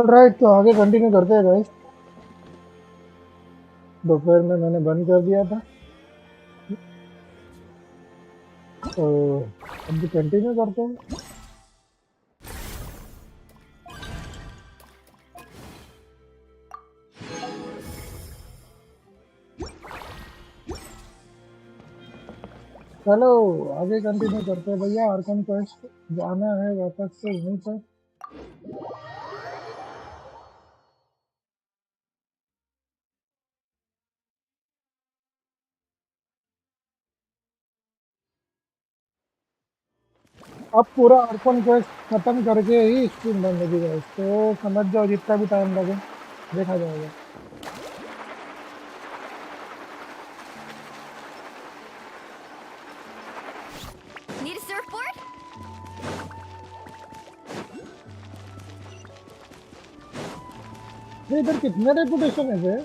Right, तो आगे continue करते हैं गाइस। दोपहर में मैंने बंद कर दिया था, तो अब कंटिन्यू करते हैं। चलो आगे कंटिन्यू करते हैं भैया। आर्कन क्वेस्ट जाना है वापस से वहीं पर। अब पूरा आर्कन क्वेस्ट खत्म करके ही स्ट्रीम बंद होगी गाइस, तो समझ जाओ जितना भी टाइम लगे देखा जाएगा। Need a surfboard? ये इधर कितने रेपुटेशन है बे?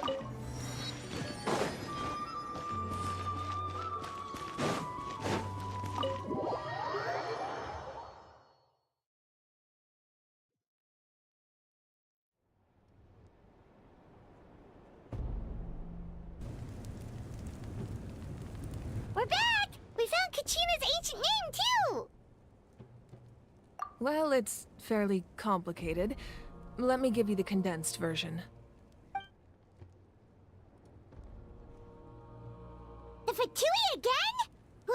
We're back! We found Kachina's ancient name, too! Well, it's fairly complicated. Let me give you the condensed version. The Fatui again?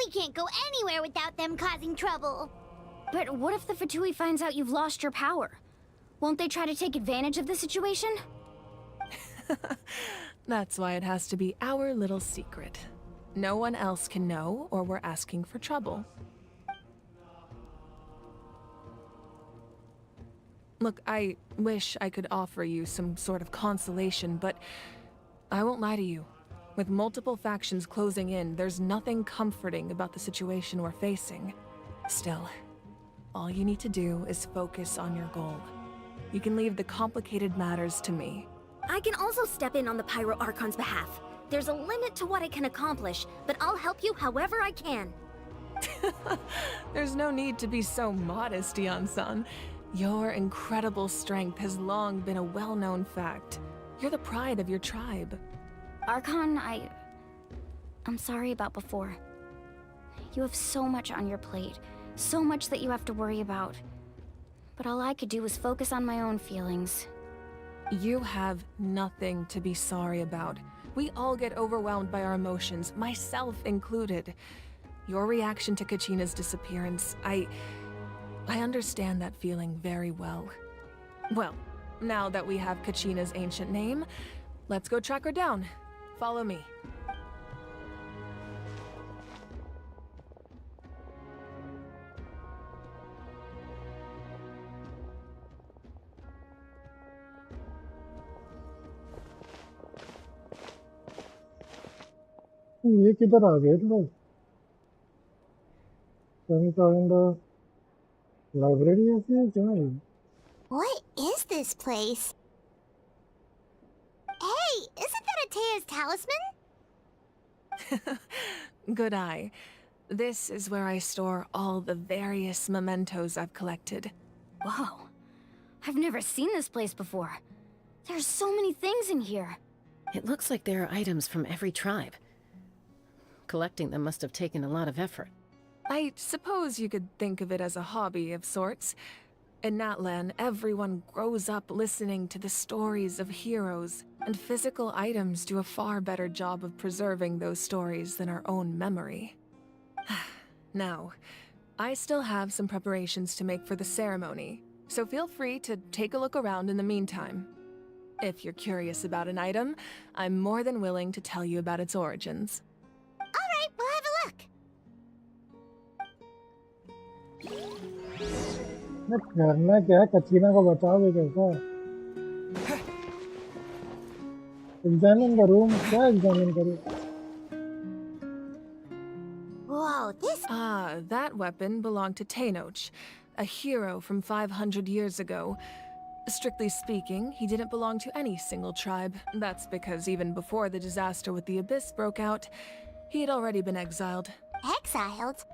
We can't go anywhere without them causing trouble. But what if the Fatui finds out you've lost your power? Won't they try to take advantage of the situation? That's why it has to be our little secret. No one else can know, or we're asking for trouble. Look, I wish I could offer you some sort of consolation, but I won't lie to you. With multiple factions closing in, there's nothing comforting about the situation we're facing. Still, all you need to do is focus on your goal. You can leave the complicated matters to me. I can also step in on the Pyro Archon's behalf. There's a limit to what I can accomplish, but I'll help you however I can. There's no need to be so modest, Yan-san. Your incredible strength has long been a well-known fact. You're the pride of your tribe. Archon, I'm sorry about before. You have so much on your plate, so much that you have to worry about. But all I could do was focus on my own feelings. You have nothing to be sorry about. We all get overwhelmed by our emotions, myself included. Your reaction to Kachina's disappearance, I understand that feeling very well. Well, now that we have Kachina's ancient name, let's go track her down. Follow me. ये किधर आ गए लोग? Library ऐसी है क्या? What is this place? Hey, isn't that Atea's talisman? Good eye. This is where I store all the various mementos I've collected. Whoa. I've never seen this place before. There's so many things in here. It looks like there are items from every tribe. Collecting them must have taken a lot of effort. I suppose you could think of it as a hobby of sorts. In Natlan, everyone grows up listening to the stories of heroes, and physical items do a far better job of preserving those stories than our own memory. Now, I still have some preparations to make for the ceremony, so feel free to take a look around in the meantime. If you're curious about an item, I'm more than willing to tell you about its origins. Alright, we'll have a look. करना क्या है? कचीना को बचाओगे कैसा? Examine the room. क्या examine करूं? Whoa, this... Ah, that weapon belonged to Tenoch, a hero from 500 years ago. Strictly speaking, he didn't belong to any single tribe. That's because even before the disaster with the Abyss broke out, he had already been exiled. Exiled?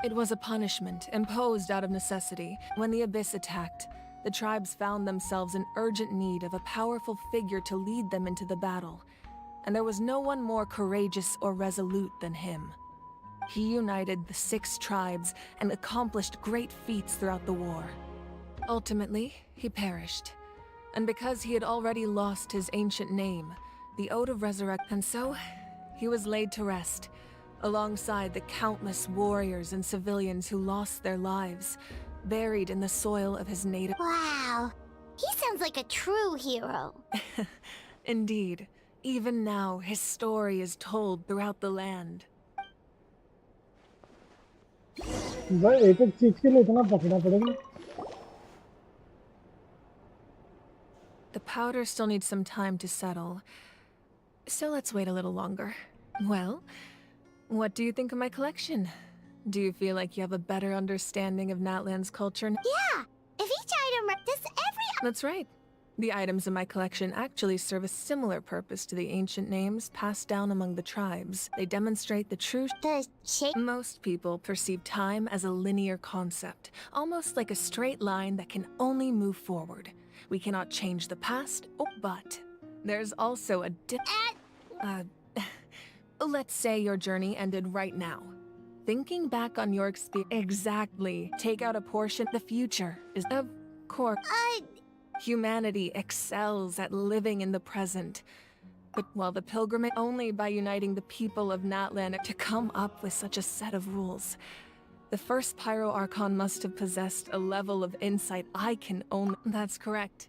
It was a punishment imposed out of necessity. When the Abyss attacked, the tribes found themselves in urgent need of a powerful figure to lead them into the battle, and there was no one more courageous or resolute than him. He united the 6 tribes and accomplished great feats throughout the war. Ultimately, he perished, and because he had already lost his ancient name, the Ode of Resurrection, and so he was laid to rest, alongside the countless warriors and civilians who lost their lives, buried in the soil of his native... Wow. He sounds like a true hero. Indeed, even now his story is told throughout the land. भाई एक एक चीज के लिए इतना पकड़ा पड़ेगा. The powder still needs some time to settle, so let's wait a little longer. Well, what do you think of my collection? Do you feel like you have a better understanding of Natlan's culture? Yeah. If each item... Does every... That's right. The items in my collection actually serve a similar purpose to the ancient names passed down among the tribes. They demonstrate the true... The shape... Most people perceive time as a linear concept, almost like a straight line that can only move forward. We cannot change the past, but there's also a let's say your journey ended right now. Thinking back on your experience... Exactly. Take out a portion... The future is... Of course... Humanity excels at living in the present. But while the pilgrimage... Only by uniting the people of Natlan to come up with such a set of rules. The first Pyro Archon must have possessed a level of insight I can only... That's correct.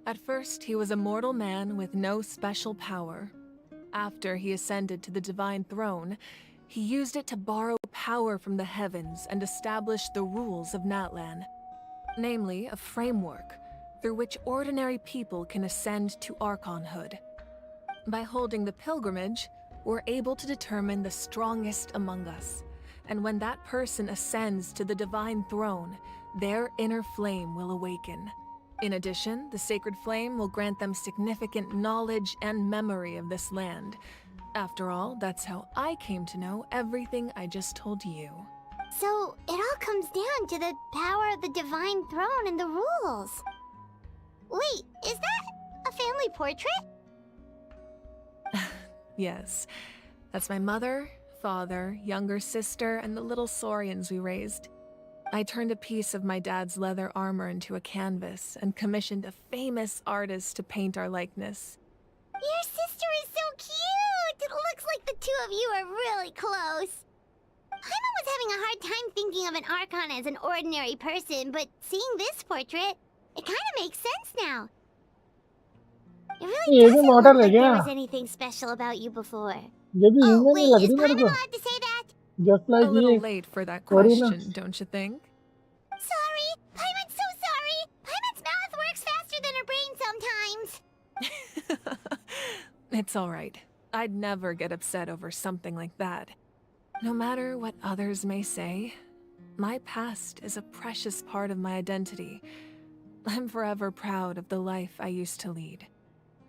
At first, he was a mortal man with no special power. After he ascended to the divine throne, he used it to borrow power from the heavens and establish the rules of Natlan. Namely, a framework through which ordinary people can ascend to Archonhood. By holding the pilgrimage, we're able to determine the strongest among us. And when that person ascends to the divine throne, their inner flame will awaken. In addition, the sacred flame will grant them significant knowledge and memory of this land. After all, that's how I came to know everything I just told you. So, it all comes down to the power of the divine throne and the rules. Wait, is that a family portrait? Yes. That's my mother, father, younger sister, and the little saurians we raised. I turned a piece of my dad's leather armor into a canvas and commissioned a famous artist to paint our likeness. Your sister is so cute! It looks like the two of you are really close. Paimon was having a hard time thinking of an Archon as an ordinary person, but seeing this portrait, it kind of makes sense now. It really ये भी doesn't model look है like क्या? there was anything special about you before. ये भी Oh, human ही wait, लग is रही मेरे Paimon को. allowed to say that? Just A like little ये late for that furina. question, don't you think? Sorry! Paimon's so sorry! Paimon's mouth works faster than her brain sometimes. It's alright. I'd never get upset over something like that. No matter what others may say, my past is a precious part of my identity. I'm forever proud of the life I used to lead.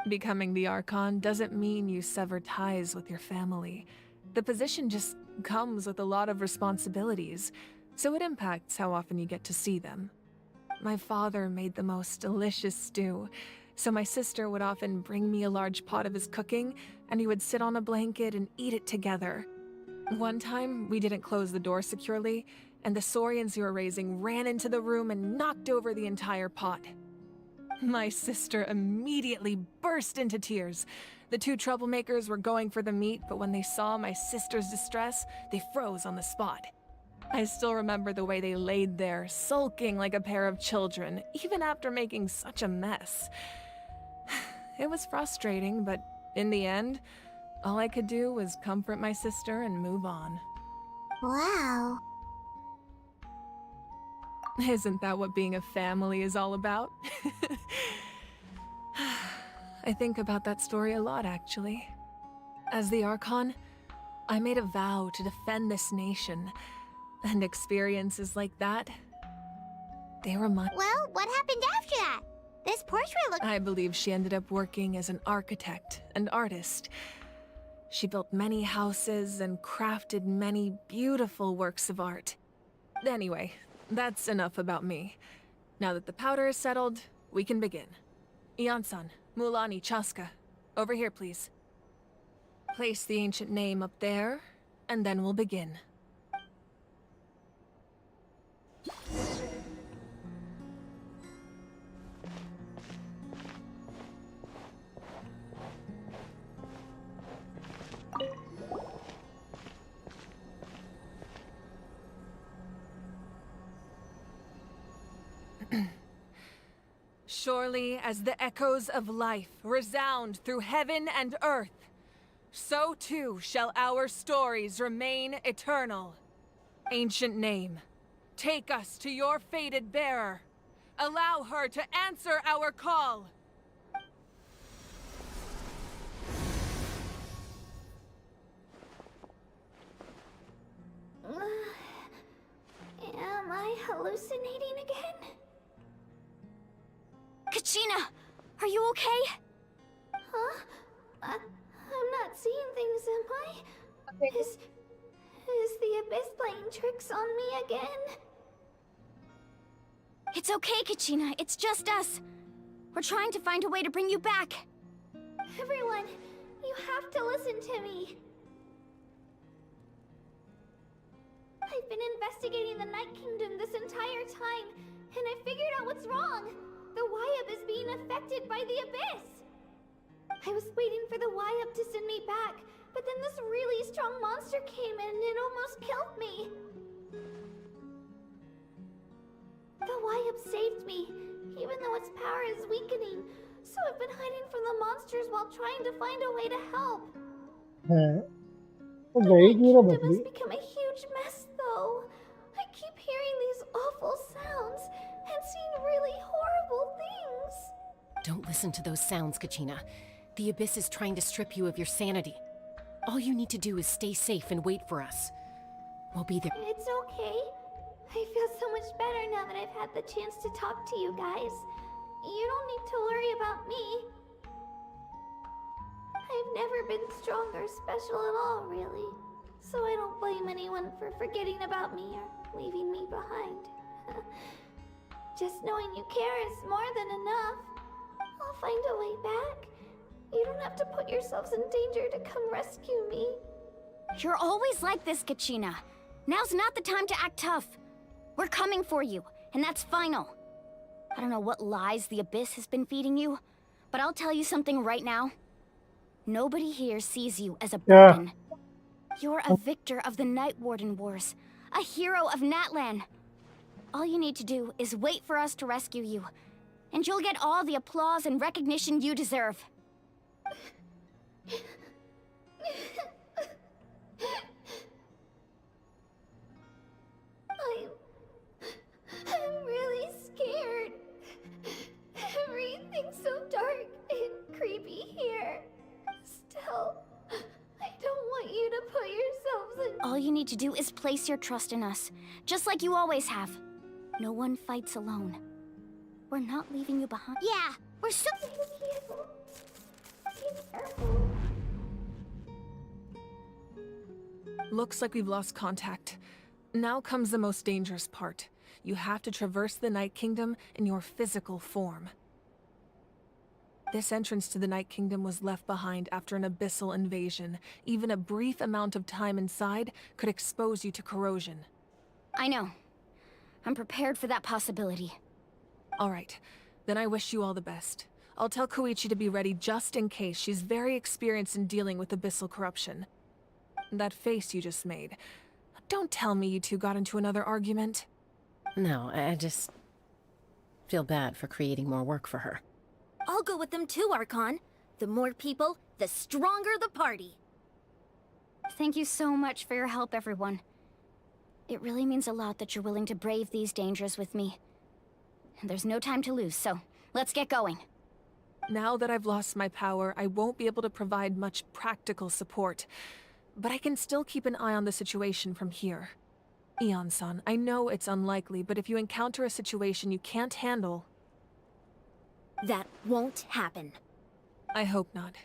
Becoming the Archon doesn't mean you sever ties with your family. The position just comes with a lot of responsibilities, so it impacts how often you get to see them. My father made the most delicious stew, so my sister would often bring me a large pot of his cooking, and we would sit on a blanket and eat it together. One time, we didn't close the door securely, and the saurians we were raising ran into the room and knocked over the entire pot. My sister immediately burst into tears. The two troublemakers were going for the meat, but when they saw my sister's distress, they froze on the spot. I still remember the way they laid there, sulking like a pair of children, even after making such a mess. It was frustrating, but in the end, all I could do was comfort my sister and move on. Wow. Isn't that what being a family is all about? I think about that story a lot, actually. As the Archon, I made a vow to defend this nation, And experiences like that, they remind... Well, what happened after that? This portrait looks... I believe she ended up working as an architect and artist. She built many houses and crafted many beautiful works of art. Anyway, that's enough about me. Now that the powder is settled, we can begin. Ian-san, Mulani, Chaska, over here please. Place the ancient name up there, and then we'll begin. Surely as the echoes of life resound through heaven and earth, so too shall our stories remain eternal. Ancient name, take us to your fated bearer. Allow her to answer our call. Am I hallucinating again? Kachina, are you okay? Huh? I'm not seeing things, am I? Is the Abyss playing tricks on me again? It's okay, Kachina. It's just us. We're trying to find a way to bring you back. Everyone, you have to listen to me. I've been investigating the Night Kingdom this entire time, and I figured out what's wrong. The YUB is being affected by the Abyss. I was waiting for the YUB to send me back, but then this really strong monster came in and it almost killed me. The YUB saved me, even though its power is weakening. So I've been hiding from the monsters while trying to find a way to help. तो The गई Night क्यों ना Kingdom बदली? has become a huge mess, though. I keep hearing these awful sounds and seeing really horrible things. Don't listen to those sounds, Kachina. The Abyss is trying to strip you of your sanity. All you need to do is stay safe and wait for us. We'll be there. It's okay. I feel so much better now that I've had the chance to talk to you guys. You don't need to worry about me. I've never been strong or special at all, really. So I don't blame anyone for forgetting about me or leaving me behind. Just knowing you care is more than enough. I'll find a way back. You don't have to put yourselves in danger to come rescue me. You're always like this, Kachina. Now's not the time to act tough. We're coming for you, and that's final. I don't know what lies the Abyss has been feeding you, but I'll tell you something right now. Nobody here sees you as a burden. You're a victor of the Night Warden Wars, a hero of Natlan. All you need to do is wait for us to rescue you, and you'll get all the applause and recognition you deserve. I'm really scared. Everything's so dark and creepy here. Still, I don't want you to put yourselves in... All you need to do is place your trust in us, just like you always have. No one fights alone. We're not leaving you behind. Yeah, we're so... Be careful. Looks like we've lost contact. Now comes the most dangerous part. You have to traverse the Night Kingdom in your physical form. This entrance to the Night Kingdom was left behind after an abyssal invasion. Even a brief amount of time inside could expose you to corrosion. I know. I'm prepared for that possibility. Alright, then I wish you all the best. I'll tell Koichi to be ready just in case. She's very experienced in dealing with abyssal corruption. That face you just made. Don't tell me you two got into another argument. No, I just feel bad for creating more work for her. I'll go with them too, Archon. The more people, the stronger the party. Thank you so much for your help, everyone. It really means a lot that you're willing to brave these dangers with me. And there's no time to lose, so let's get going. Now that I've lost my power, I won't be able to provide much practical support. But I can still keep an eye on the situation from here. Eon-san, I know it's unlikely, but if you encounter a situation you can't handle... That won't happen. I hope not.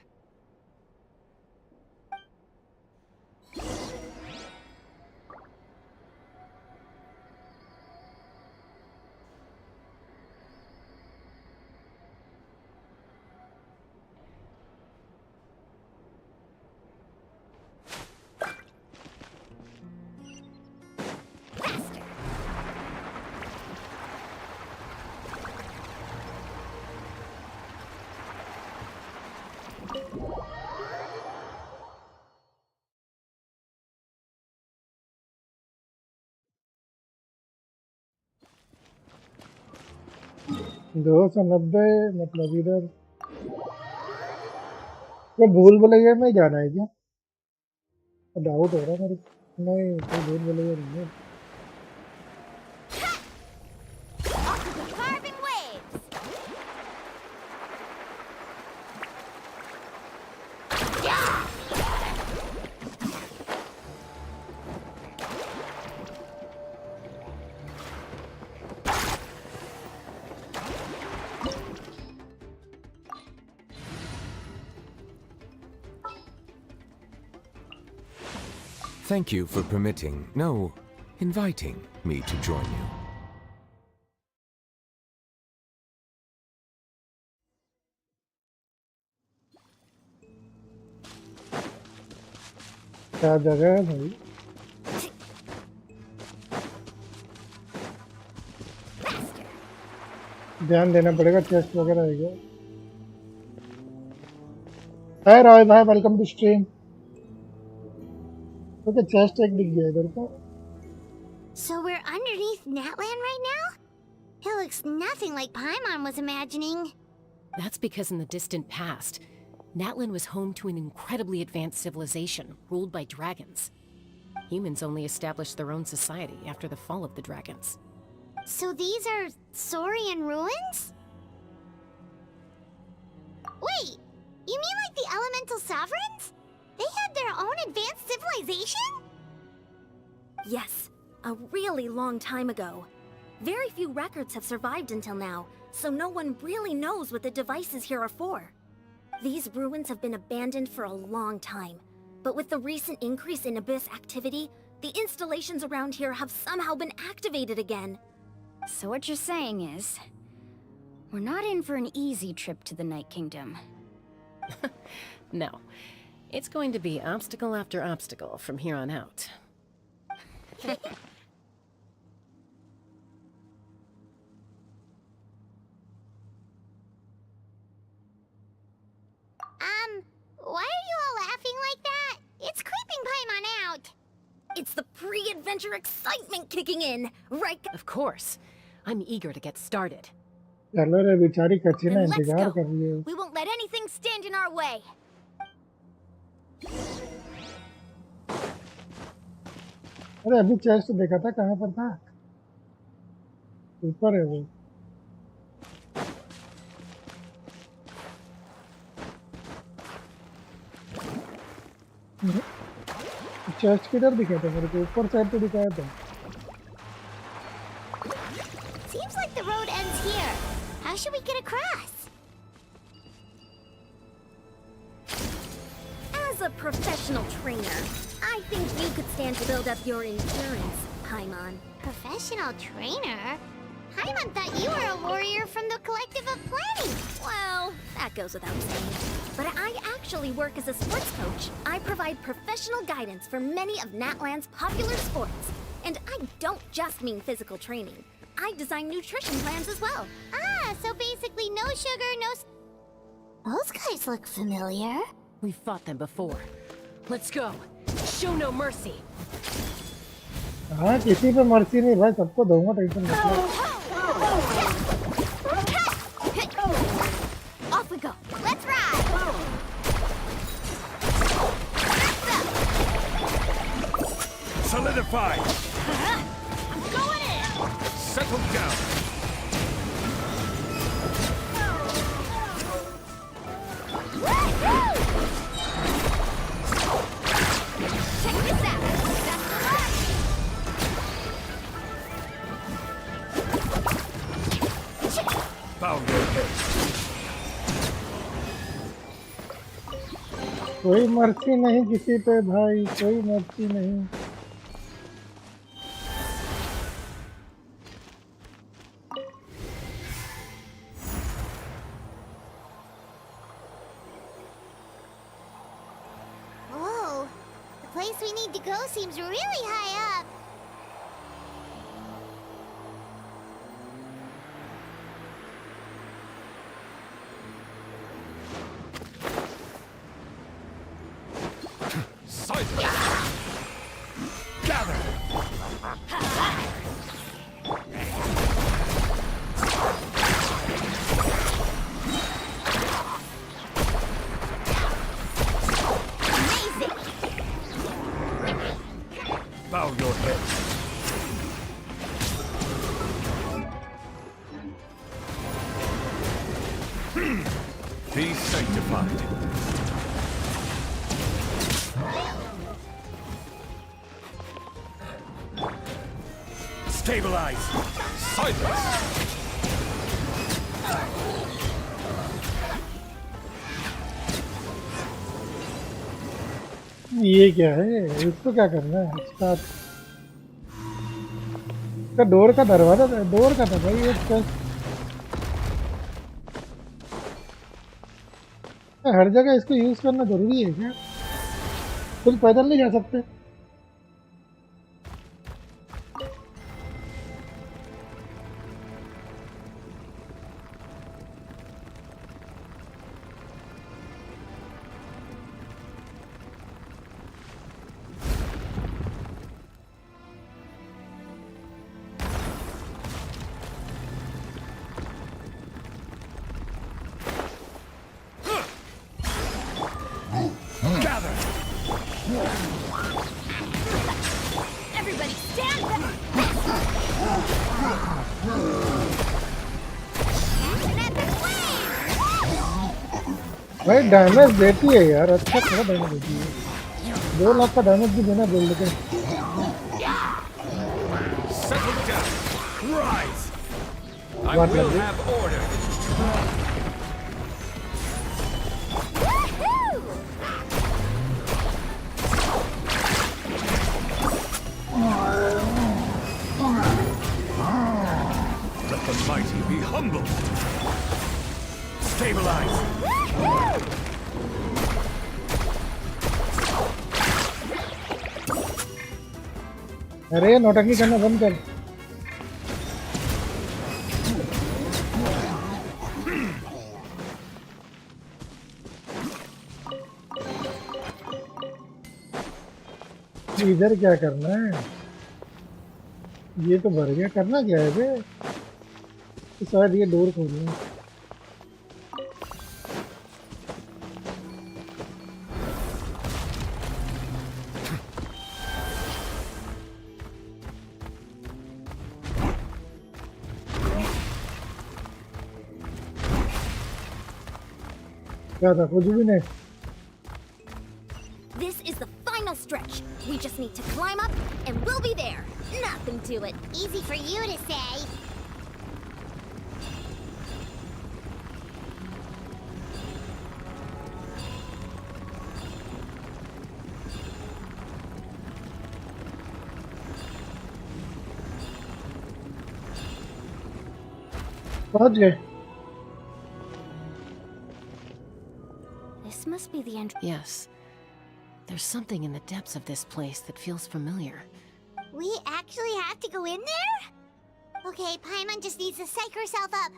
दो सौ नब्बे मतलब इधर वो भूल भुलैया में जाना है क्या? डाउट हो रहा है मेरे को। नहीं कोई भूल भुलैया नहीं है। Carving waves! Thank you for permitting, no, inviting me to join you. क्या जगह है भाई? ध्यान देना पड़ेगा चेस्ट वगैरह है क्या? हाय रॉय भाई, welcome to stream. Okay chest एक दिख गया इधर को। So we're underneath Natlan right now? It looks nothing like Paimon was imagining. That's because in the distant past, Natlan was home to an incredibly advanced civilization ruled by dragons. Humans only established their own society after the fall of the dragons. So these are Saurian ruins? Wait, you mean like the elemental sovereigns? They had their own advanced civilization? Yes, a really long time ago. Very few records have survived until now, so no one really knows what the devices here are for. These ruins have been abandoned for a long time, but with the recent increase in Abyss activity, the installations around here have somehow been activated again. So what you're saying is, we're not in for an easy trip to the Night Kingdom. No. It's going to be obstacle after obstacle from here on out. Why are you all laughing like that? It's creeping Paimon out. It's the pre-adventure excitement kicking in, right? Of course. I'm eager to get started. चलो रे बेचारी कच्ची ना Then let's इंतजार go. कर रही है। We won't let anything stand in our way. अरे अभी चेस्ट देखा था, कहाँ पर था? ऊपर है वो। चेस्ट किधर दिखा था मेरे को? ऊपर साइड पे दिखाया था। Seems like the road ends here. How should we get across? As a professional trainer, I think you could stand to build up your endurance, Paimon. Professional trainer? Paimon thought you were a warrior from the Collective of Planning. Well, that goes without saying. But I actually work as a sports coach. I provide professional guidance for many of Natlan's popular sports. And I don't just mean physical training. I design nutrition plans as well. Ah, so basically no sugar, no... Those guys look familiar. We've fought them before. Let's go. Show no mercy. हाँ किसी पे मर्जी नहीं भाई, सबको दूंगा, tension मत लो। Off we go. Let's ride! Solidify! I'm going in! Settle down! Check this out! That's the Bow your head. कोई मर्जी नहीं किसी पे भाई, कोई मर्जी नहीं। Whoa, the place we need to go seems really high up. Silence! Gather! Amazing! Bow your head. Be sanctified. Stabilize! Silence! ये क्या है? इसको क्या करना है? स्टार्ट का डोर का दरवाजा, डोर का था भाई ये तो। हर जगह इसको यूज करना जरूरी है क्या? खुद पैदल नहीं जा सकते? Gather! Everybody stand back! भाई डैमेज देती है यार, अच्छा थोड़ा डैमेज देती है। 2 लाख का डैमेज भी देना बिल्ड के। Settle down! Rise! I What will level? have order! Let the mighty be humble! Stabilize! अरे नौटंकी करना बंद कर। इधर क्या करना है? ये तो भर गया, करना क्या है बे? तो शायद ये डोर खोलना है। क्या था? कुछ भी नहीं। This is the final stretch. We just need to climb up and we'll be there. Nothing to it. Easy for you to say. पहुंच गए। This must be the entrance. Yes. There's something in the depths of this place that feels familiar. We actually have to go in there? Okay, Paimon just needs to psych herself up.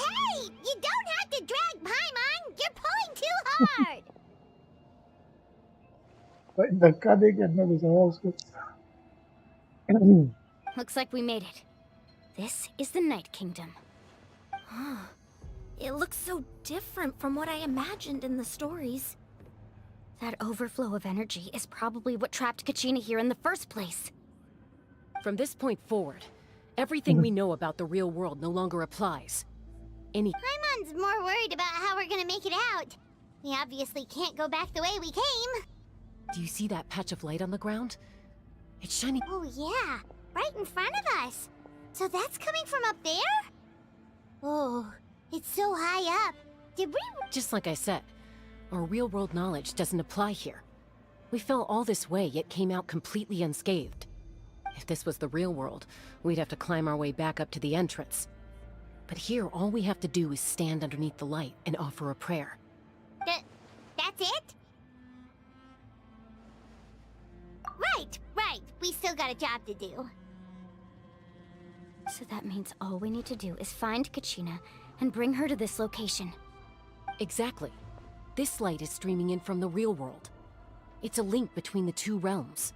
Hey! You don't have to drag Paimon! You're pulling too hard! भाई धक्का दे के अंदर घुसाया उसको। Looks like we made it. This is the Night Kingdom. It looks so different from what I imagined in the stories. That overflow of energy is probably what trapped Kachina here in the first place. From this point forward, everything we know about the real world no longer applies. Any Paimon's more worried about how we're gonna make it out. We obviously can't go back the way we came. Do you see that patch of light on the ground? It's shining. Oh yeah, right in front of us. So that's coming from up there? Oh, it's so high up. Did we... Just like I said, our real-world knowledge doesn't apply here. We fell all this way, yet came out completely unscathed. If this was the real world, we'd have to climb our way back up to the entrance. But here, all we have to do is stand underneath the light and offer a prayer. That's it? Right. We still got a job to do. So that means all we need to do is find Kachina and bring her to this location. Exactly. This light is streaming in from the real world. It's a link between the two realms.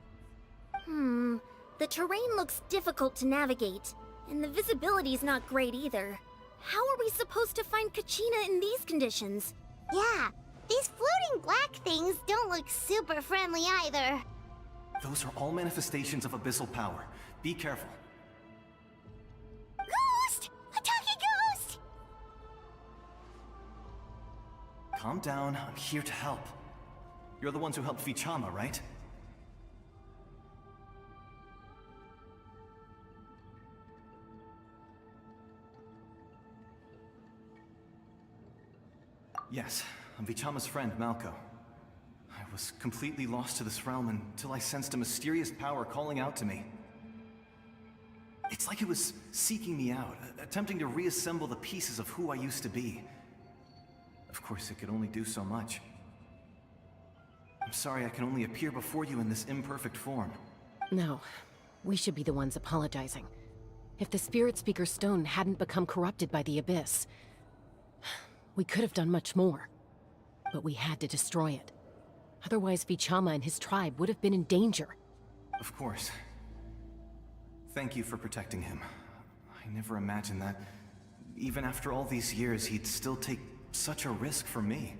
The terrain looks difficult to navigate, and the visibility's not great either. How are we supposed to find Kachina in these conditions? Yeah, these floating black things don't look super friendly either. Those are all manifestations of abyssal power. Be careful. Ghost! A talking ghost! Calm down, I'm here to help. You're the ones who helped Vichama, right? Yes, I'm Vichama's friend, Malko. I was completely lost to this realm until I sensed a mysterious power calling out to me. It's like it was seeking me out, attempting to reassemble the pieces of who I used to be. Of course, it could only do so much. I'm sorry I can only appear before you in this imperfect form. No, we should be the ones apologizing. If the Spirit Speaker's stone hadn't become corrupted by the Abyss, we could have done much more. But we had to destroy it. Otherwise, Vichama and his tribe would have been in danger. Of course. Thank you for protecting him. I never imagined that, even after all these years, he'd still take such a risk for me.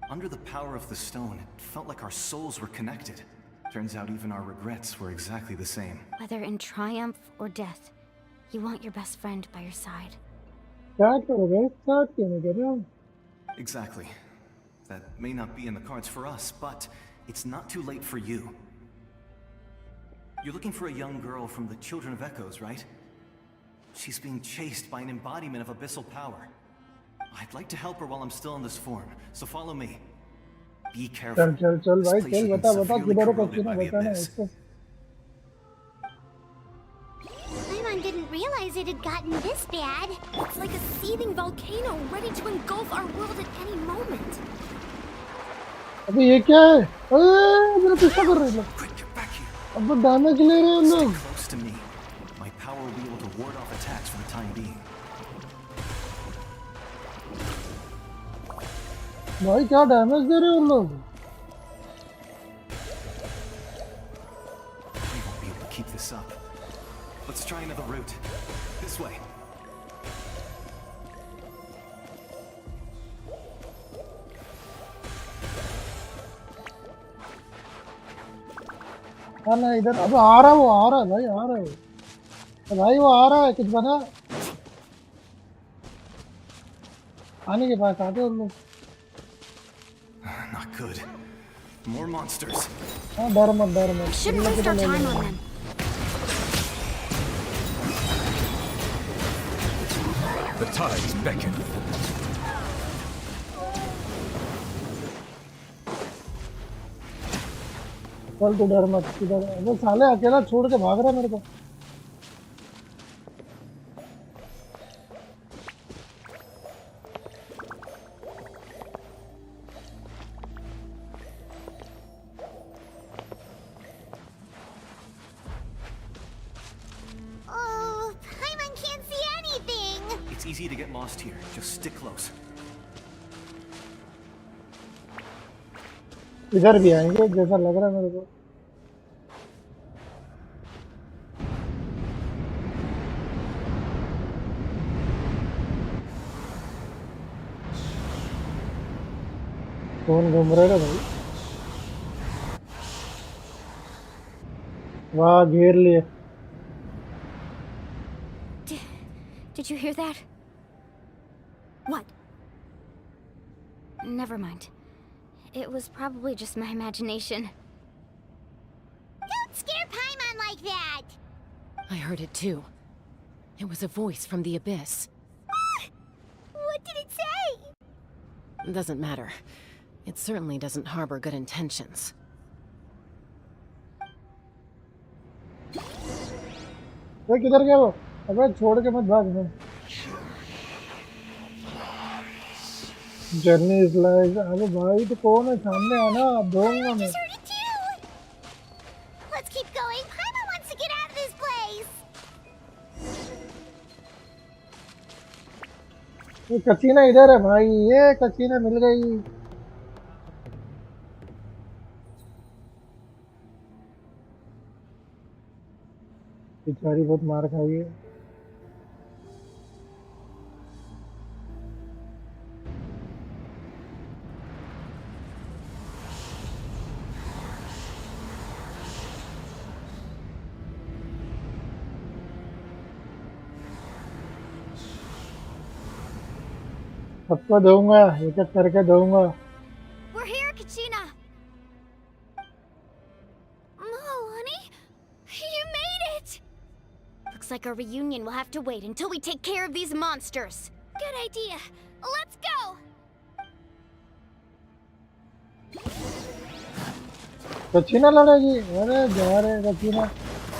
Under the power of the stone, it felt like our souls were connected. Turns out even our regrets were exactly the same. Whether in triumph or death, you want your best friend by your side. Start करोगे? Start क्यों नहीं कर रहे हो? Exactly. That may not be in the cards for us, but it's not too late for you. You're looking for a young girl from the Children of Echoes, right? She's being chased by an embodiment of abyssal power. I'd like to help her while I'm still in this form, so follow me. Be careful. चल This भाई place चल has been बता severely किधर corroded कच्ची ना by the बताना abyss. इसको Paimon didn't realize it had gotten this bad. It's like a seething volcano ready to engulf our world at any moment. अबे ये क्या है? अरे मेरा पीछा कर रहे हैं लोग Quick, get back here. अब डैमेज ले रहे हैं Stay लोग close to me. My power will be able to ward off attacks for the time being. भाई क्या डैमेज दे रहे हैं उन लोग We won't be able to keep this up. Let's try another route. This way. हाँ ना इधर अब आ रहा है वो आ रहा है भाई आ रहा है तो भाई वो आ रहा है कुछ बना आने के पास आते हैं उन लोग Not good. More monsters. हाँ डर मत Shouldn't waste our time on them. The tides beckon. चल तू डर मत इधर वो साले अकेला छोड़ के भाग रहा है मेरे को Oh, Paimon can't see anything. It's easy to get lost here. Just stick close. इधर भी आएंगे जैसा लग रहा है मेरे को कौन घूम रहे थे भाई वाह घेर लिए Did you hear that? What? Never mind. It was probably just my imagination. Don't scare Paimon like that! I heard it too. It was a voice from the abyss. What did it say? Doesn't matter. It certainly doesn't harbor good intentions. वो किधर गया वो? अबे छोड़ के मत भाग मैं। जर्नी इज लाइक अबे भाई तो कौन है सामने आना दूंगा मैं। Heard it too! Let's keep going. Paimon wants to get out of this place! ये कचीना इधर है भाई, ये कचीना मिल गई। बेचारी बहुत मार खाई है। सबको दूंगा, एक एक करके दूंगा। We're here, Kachina! Oh, honey? You made it! Looks like our reunion will have to wait until we take care of these monsters. Good idea. Let's go! कचीना लड़ेगी? अरे जा रहे कचीना,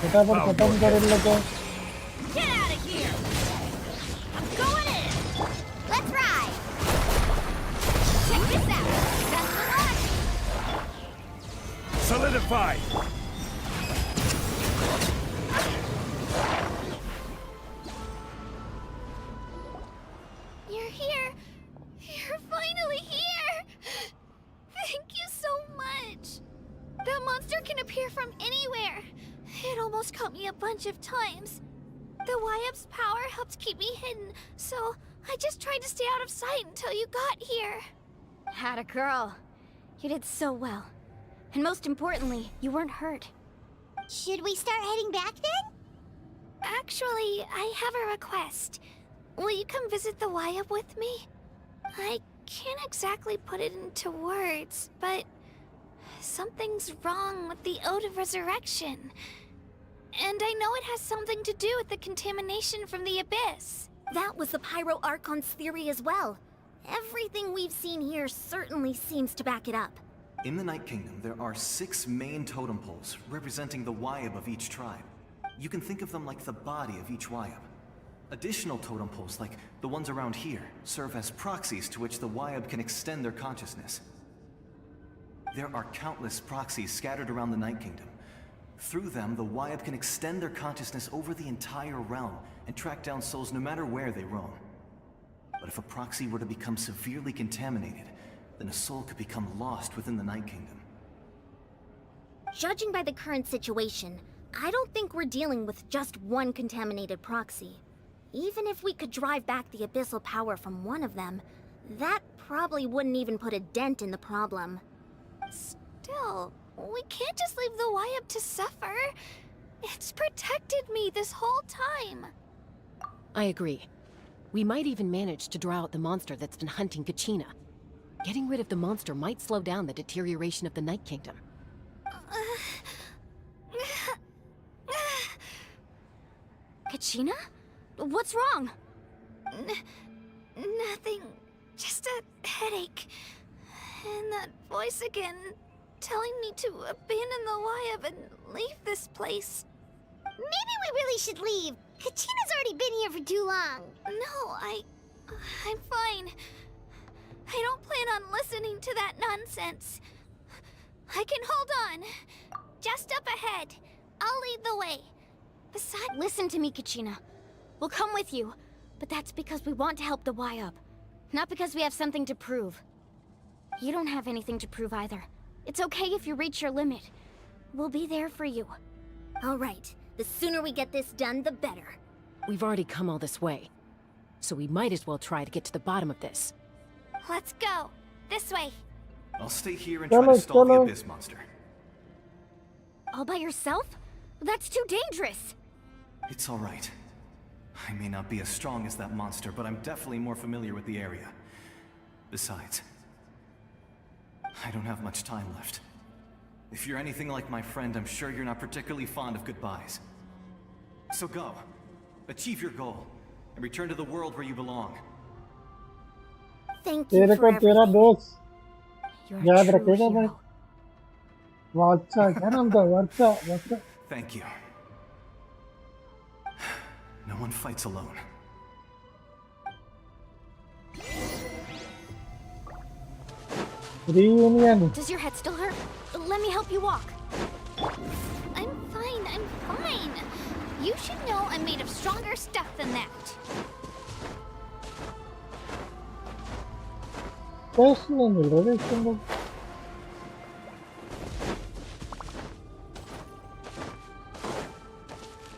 फटाफट खत्म कर इन लोग को। Get out of here! I'm going in! Let's ride! Check this out! That's the one! Solidify! You're here! You're finally here! Thank you so much! That monster can appear from anywhere! It almost caught me a bunch of times. The YUP's power helped keep me hidden, so I just tried to stay out of sight until you got here. Had a girl. You did so well. And most importantly, you weren't hurt. Should we start heading back then? Actually, I have a request. Will you come visit the YUP with me? I can't exactly put it into words, but something's wrong with the Ode of Resurrection. And I know it has something to do with the contamination from the Abyss. That was the Pyro Archon's theory as well. Everything we've seen here certainly seems to back it up. In the Night Kingdom, there are 6 main totem poles representing the YUP of each tribe. You can think of them like the body of each YUP. Additional totem poles, like the ones around here, serve as proxies to which the YUP can extend their consciousness. There are countless proxies scattered around the Night Kingdom. Through them, the YUP can extend their consciousness over the entire realm and track down souls no matter where they roam. But if a proxy were to become severely contaminated, then a soul could become lost within the Night Kingdom. Judging by the current situation, I don't think we're dealing with just one contaminated proxy. Even if we could drive back the abyssal power from one of them, that probably wouldn't even put a dent in the problem. Still, we can't just leave the YUP to suffer. It's protected me this whole time. I agree. We might even manage to draw out the monster that's been hunting Kachina. Getting rid of the monster might slow down the deterioration of the Night Kingdom. Kachina? What's wrong? Nothing. Just a headache. And that voice again, telling me to abandon the YUP and leave this place. Maybe we really should leave. Kachina's already been here for too long. No, I'm fine. I don't plan on listening to that nonsense. I can hold on. Just up ahead. I'll lead the way. Besides, Listen to me, Kachina. We'll come with you, but that's because we want to help the YUP, not because we have something to prove. You don't have anything to prove either. It's okay if you reach your limit. We'll be there for you. all right. The sooner we get this done, the better. We've already come all this way, so we might as well try to get to the bottom of this. Let's go. This way. I'll stay here and try to stall the Abyss monster. All by yourself? That's too dangerous. It's all right. I may not be as strong as that monster, but I'm definitely more familiar with the area. Besides, I don't have much time left. If you're anything like my friend, I'm sure you're not particularly fond of goodbyes. So go. Achieve your goal. And return to the world where you belong. Thank you तेरे for को तेरा everything. दोस्त You're a याद true रखेगा भाई। hero. वाचा क्या नाम था? वाचा वाचा। Thank you. No one fights alone. Reunion. Does your head still hurt? Let me help you walk. I'm fine. You should know I'm made of stronger stuff than that. पैसे नहीं मिल रहे इसके अंदर।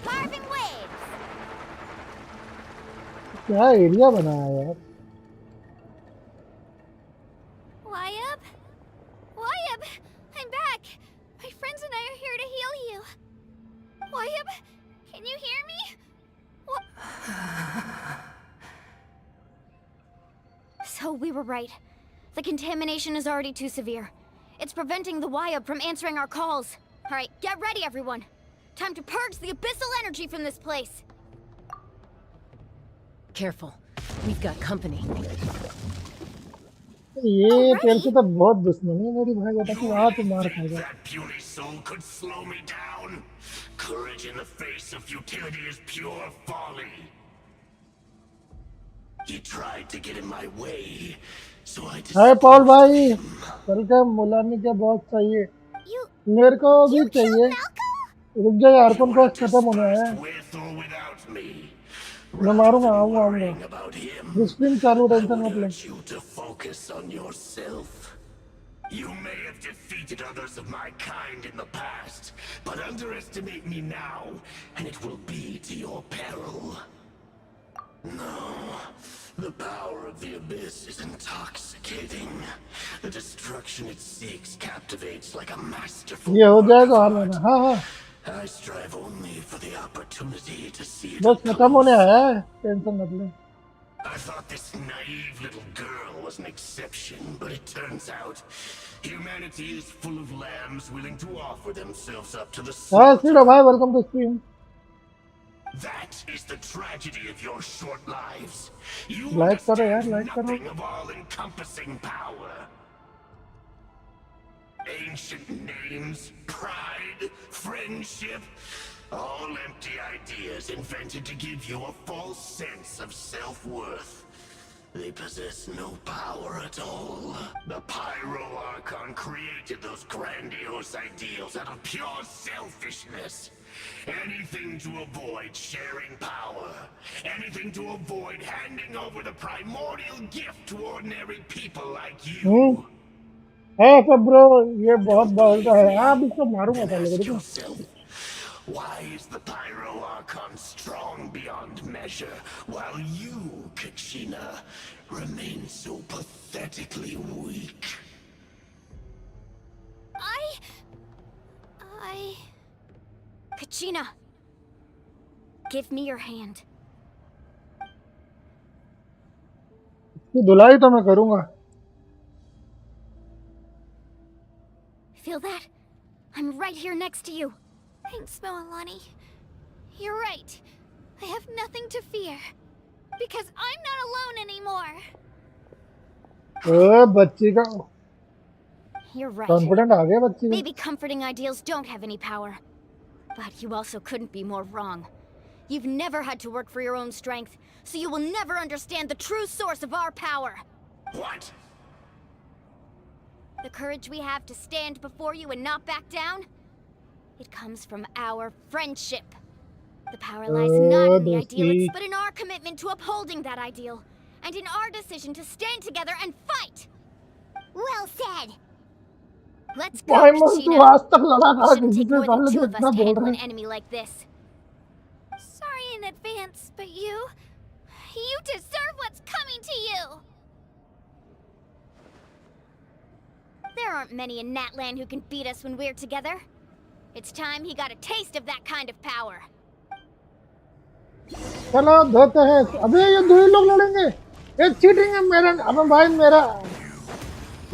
Carving waves. क्या area बनाया है यार? Wyab, I'm back. My friends and I are here to heal you. Wyab, can you hear me? So we were right. The contamination is already too severe. It's preventing the Wyab from answering our calls. Alright, get ready everyone. Time to purge the abyssal energy from this place. Careful. We've got company. ये तेरे से तो बहुत दुश्मनी है मेरी भाई। बता कि वहाँ तो मार खाएगा। That puny soul could slow me down. Courage in the face of futility is pure folly. He tried to get in my way, so I hi Paul disposed भाई, of him. वेलकम। मुलानी के बहुत चाहिए, You मेरे को भी killed चाहिए। Malcolm? रुक जा यार, You कौन were को खत्म होने आया है। dispersed with or without me. मैं मारूंगा, Rather than आऊंगा worrying about him, डिस्प्लिन चालू, I टेंशन मत would ले। urge you to focus on yourself. You may have defeated others of my kind in the past, but underestimate me now, and it will be to your peril. No, the power of the abyss is intoxicating. The destruction it seeks captivates like a masterful ये हो work जाएगा of हार art. लेना। हाँ हाँ, I strive only for the opportunity to see it बस up खत्म होने close. आया है, टेंशन मत ले। I thought this naive little girl was an exception, but it turns out humanity is full of lambs willing to offer themselves up to the हाँ slaughter. सीधा भाई, welcome to stream. That is the tragedy of your short lives. You like करो यार, understand like करो। nothing of all-encompassing power. Ancient names, pride, friendship, all empty ideas invented to give you a false sense of self-worth. They possess no power at all. The Pyro-Archon created those grandiose ideals out of pure selfishness. Anything to avoid sharing power. Anything to avoid handing over the primordial gift to ordinary people like you. है sub bro, ये बहुत बोलता है। आप इसको मारूंगा Then पहले, ask देखो। yourself, why is the Pyro-Archon strong beyond measure, while you, Kachina, remain so pathetically weak? I... Kachina, give me your hand. इसकी धुलाई तो मैं करूंगा। Feel that? I'm right here next to you. Thanks, Moalani. You're right. I have nothing to fear. Because I'm not alone anymore. ए बच्ची का You're right. Confident आ गया बच्ची का। Maybe comforting ideals don't have any power. But you also couldn't be more wrong. You've never had to work for your own strength, so you will never understand the true source of our power. What? The courage we have to stand before you and not back down, it comes from our friendship. The power lies not in the idealists, but in our commitment to upholding that ideal, and in our decision to stand together and fight. Well said. Let's go, भाई मैं तू Kachina. आज तक लड़ा था Shouldn't किसी take से, more than साले two जो of us इतना to बोल handle रहा an है। enemy like this. Sorry in advance, but you deserve what's coming to you. There aren't many in Natland who can beat us when we're together. It's time he got a taste of that kind of power. चलो धोते हैं। अबे ये दो ही लोग लड़ेंगे। ये cheating है मेरा। अबे भाई मेरा,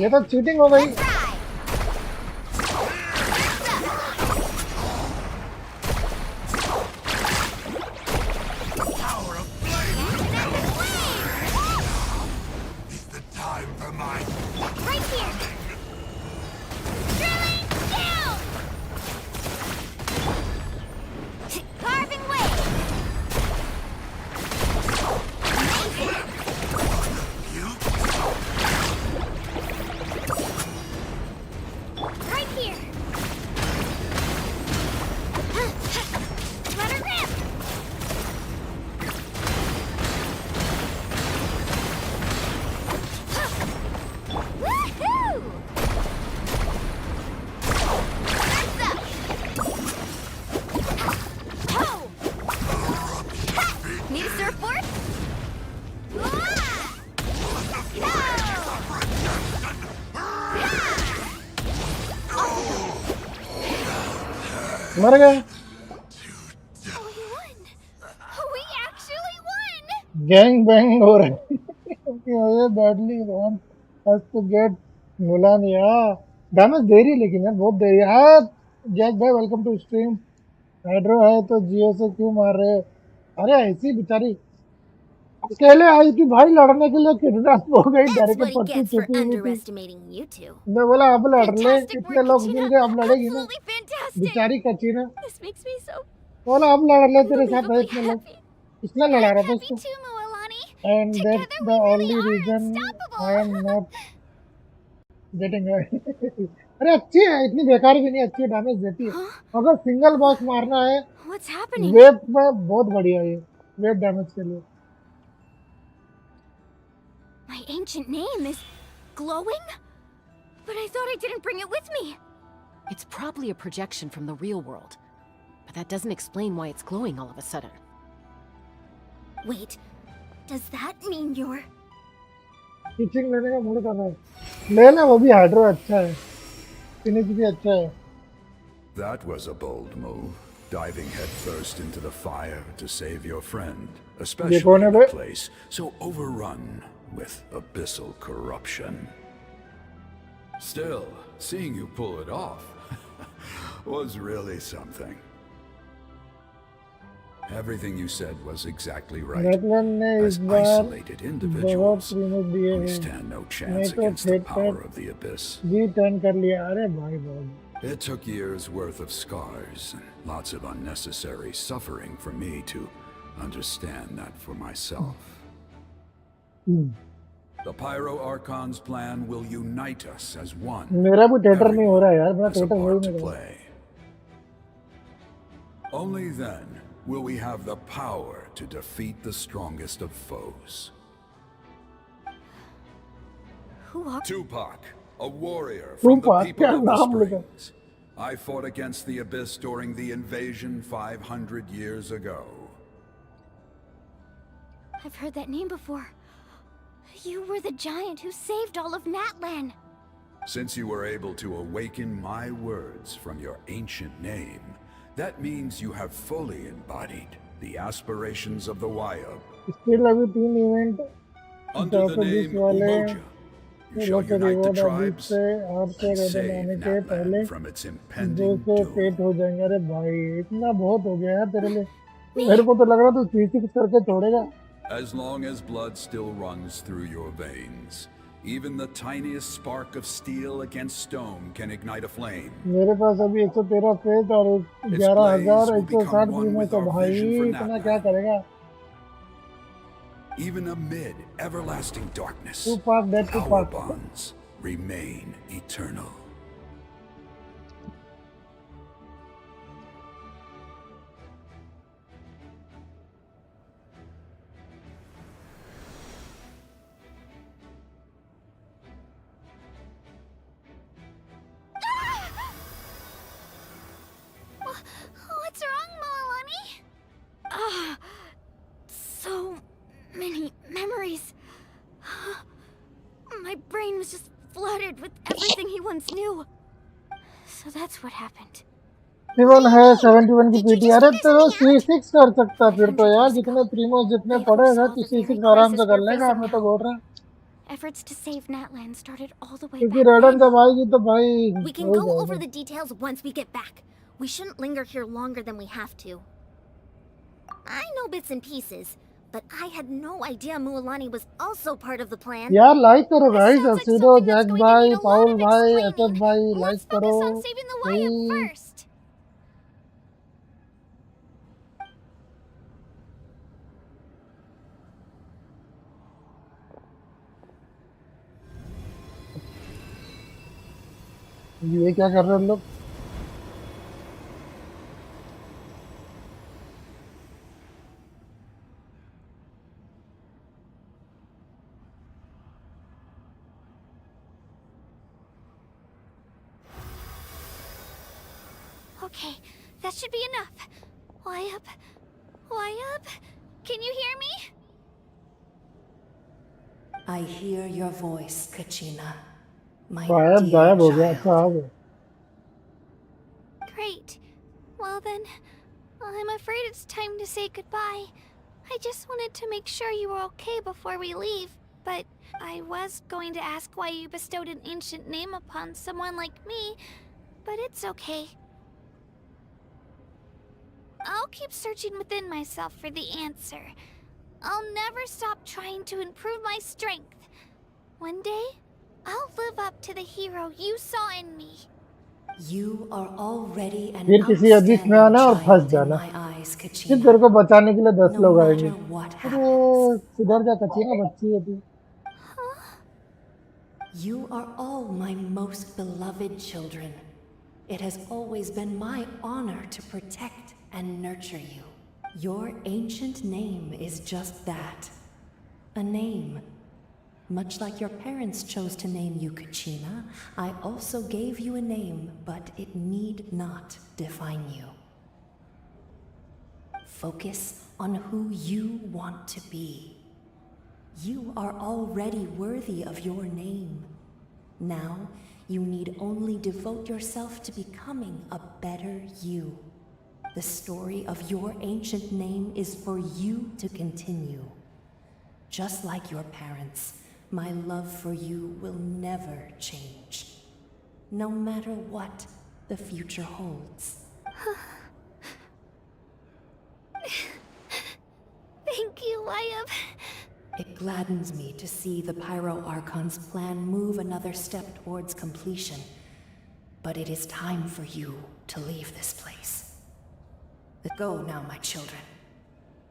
ये तो चीटिंग हो गई। Let's ride. मर गए. Oh, we won! We actually won! Gang bang हो रहा है. ये badly wrong has to get मुलानिया. डैमेज दे रही है लेकिन यार बहुत दे रही है. हाँ जैक भाई वेलकम टू स्ट्रीम. हाइड्रो है तो जियो से क्यों मार रहे हो? अरे ऐसी बेचारी अकेले आई थी भाई लड़ने के लिए, किडनैप हो गई, डर That's के what he पट्टी gets for छुपी हुई थी. underestimating you two. मैं बोला अब लड़ ले, Fantastic इतने work, लोग मिल Kachina! गए अब लड़ेगी ना. Absolutely fantastic! बेचारी कच्ची ने This makes me so बोला अब लड़ ले, तेरे साथ है unbelievably इतने लोग. happy. इसलिए लड़ा I'm रहा था happy उसको. too, Mualani. And that's Together the we really only are reason I am unstoppable. Not getting. अरे अच्छी है, इतनी बेकार भी नहीं, अच्छी डैमेज देती है. Huh? अगर सिंगल बॉस मारना है What's happening? वेव में बहुत बढ़िया है ये, वेव डैमेज के लिए. My ancient name is glowing? But I thought I didn't bring it with me. It's probably a projection from the real world. But that doesn't explain why it's glowing all of a sudden. Wait, does that mean you're... teaching लेने का mood कर रहा है. लेना, वो भी hydro अच्छा है, फिनिश भी अच्छा है. That was a bold move, diving headfirst into the fire to save your friend, especially in a place so overrun with abyssal corruption. Still, seeing you pull it off was really something. Everything you said was exactly right. As isolated individuals, we stand no chance against the power of the abyss. जी turn कर लिया. अरे भाई बहुत. It took years worth of scars and lots of unnecessary suffering for me to understand that for myself. The Pyro Archon's plan will unite us as one. मेरा भी theatre नहीं हो रहा है यार, मैं Has a थिएटर हो part he to नहीं रहा. play. Only then will we have the power to defeat the strongest of foes. Who are... Tupac, a warrior from the Tupac, people क्या of the नाम लिखा. Springs. I fought against the Abyss during the invasion 500 years ago. I've heard that name before. You were the giant who saved all of Natlan. Since you were able to awaken my words from your ancient name, that means you have fully embodied the aspirations of the Wyab. Still अभी 3 event Under the name वाले Umoja, you shall unite the tribes और से and रेडन save आने के पहले Natlan from its impending 200 doom. Set हो जाएंगे. अरे भाई इतना बहुत हो गया है तेरे लिए. मेरे को तो लग रहा तू 3-6 करके छोड़ेगा. As long as blood still runs through your veins, even the tiniest spark of steel against stone can ignite a flame. मेरे पास अभी 113 फेट और 11,160 प्रीमो तो भाई इतना क्या करेगा. Even amid everlasting darkness, Tupac, dead our Tupac. bonds remain eternal. What's wrong, Mualani? Ah, so many memories. My brain was just flooded with everything he once knew. So that's what happened. Even है 71 की PT. अरे तो C6 कर सकता फिर तो यार, जितने प्रीमो जितने पड़े हैं तो C6 आराम से कर लेगा. मैं तो बोल रहा हूँ Efforts to save Natlan started all the way क्योंकि back रेडन then. जब आएगी तो भाई We can हो go जाएगा. over the details once we get back. We shouldn't linger here longer than we have to. I know bits and pieces, but I had no idea Mualani was also part of the plan. यार like करो guys. Sounds like सीधो something that's Jack going to भाई, need a lot Paul of भाई, explaining. SF भाई like Let's करो. focus on saving the Wyab first. ये क्या कर रहे हैं हम लोग. Okay, that should be enough. Wyab? Wyab? Can you hear me? I hear your voice, Kachina. My गायब dear गायब हो गया. child. अच्छा आ गया. Great. Well, then I'm afraid it's time to say goodbye. I just wanted to make sure you were okay before we leave, but I was going to ask why you bestowed an ancient name upon someone like me, but it's okay. I'll keep searching within myself for the answer. I'll never stop trying to improve my strength. One day, I'll live up to the hero you saw in me. You are already an फिर किसी अजीज में outstanding आना और फंस child in जाना, my eyes, फिर तेरे को Kachina. बचाने के लिए 10 No लोग आएंगे। matter what happens. अरे सुधर जा कचीना, बच्ची है तू। You are all my most beloved children. It has always been my honor to protect and nurture you. Your ancient name is just that. A name. Much like your parents chose to name you Kachina, I also gave you a name, but it need not define you. Focus on who you want to be. You are already worthy of your name. Now, you need only devote yourself to becoming a better you. The story of your ancient name is for you to continue. Just like your parents, my love for you will never change. No matter what the future holds. Thank you, Wyatt. It gladdens me to see the Pyro Archon's plan move another step towards completion. But it is time for you to leave this place. Go now, my children.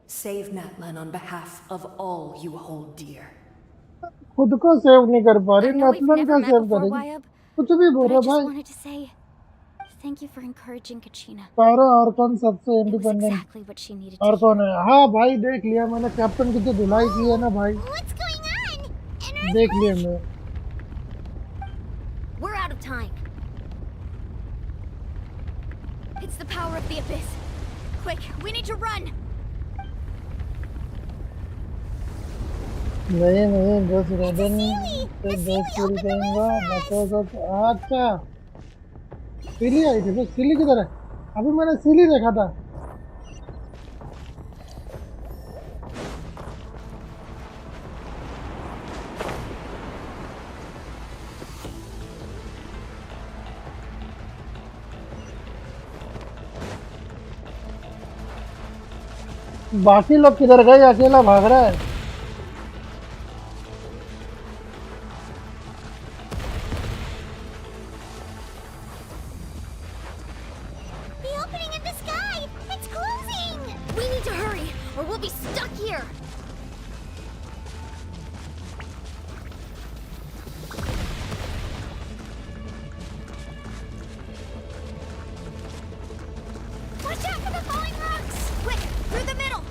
Save Natlan on behalf of all you hold dear. खुद को save नहीं कर पा रही, I know we've नतलन never का met save before, करेगी? Wyatt, कुछ भी बोल but I रहा just भाई। wanted to say thank you for encouraging Kachina. Pyro archon सबसे It was independent exactly what she needed to archon hear. है। हाँ भाई, देख लिया मैंने, कैप्टन की तो धुलाई की है ना भाई, What's going on? An देख लिया earthquake? मैं। We're out of time. It's the power of the abyss. Quick, we need to run. नहीं नहीं, बस रोडन से बस पूरी करूंगा, बचो। अच्छा, सिली आई थी, तो सिली किधर है? अभी मैंने सिली देखा था। बाकी लोग किधर गए? अकेला भाग रहा है। The opening in the sky! It's closing! We need to hurry, or we'll be stuck here! Watch out for the falling rocks! Quick, through the middle!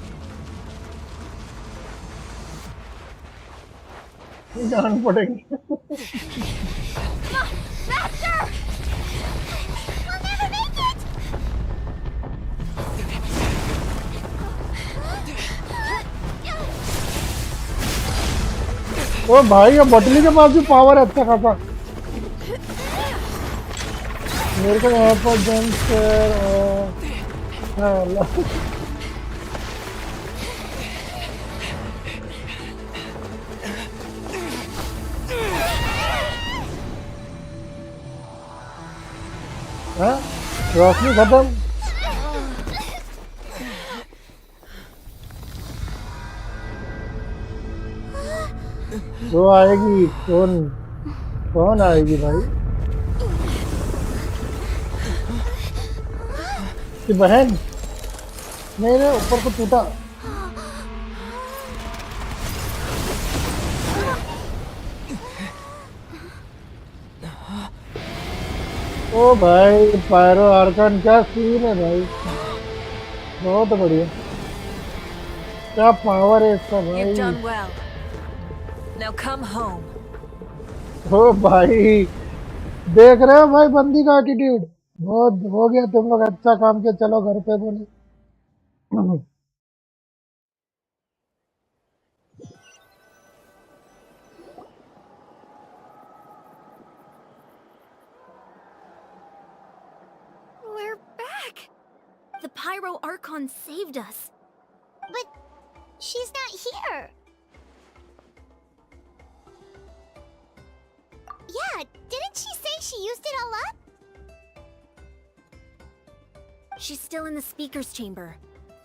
जान पड़ेगी। Come on, faster! We'll never make it! ओ भाई, ये butterly के पास भी power है अच्छा खासा। मेरे को यहाँ पर जंप रोशनी खत्म। तो आएगी कौन? कौन आएगी भाई? कि बहन? नहीं नहीं, ऊपर को टूटा। ओ भाई, पायरो आर्कन क्या सीन है भाई, बहुत बढ़िया। क्या पावर है इसका भाई। You've done well. Now come home. ओ भाई, देख रहे हो भाई बंदी का एटीट्यूड? बहुत हो गया, तुम लोग अच्छा काम किया, चलो घर पे बोले। We're back! Pyro Archon saved us. But she's not here. Yeah, didn't she say she used it all up? She's still in the speaker's chamber.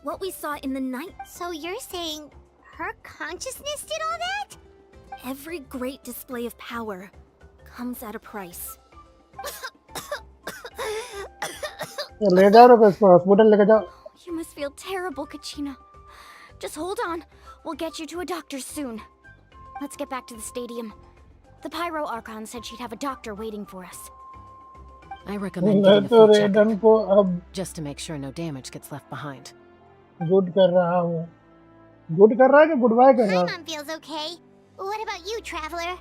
What we saw in the night. So you're saying her consciousness did all that? Every great display of power comes at a price. ले जाओ रे इसको hospital लेके जाओ. You must feel terrible, Kachina. Just hold on. We'll get you to a doctor soon. Let's get back to the stadium. The Pyro Archon said she'd have a doctor waiting for us. I recommend मैं getting a तो full checkup, रेडन को अब just to make sure no damage gets left behind. Good कर रहा हूँ. Good कर रहा है कि गुड बाय कर रहा My है? mom feels okay. What about you, traveler?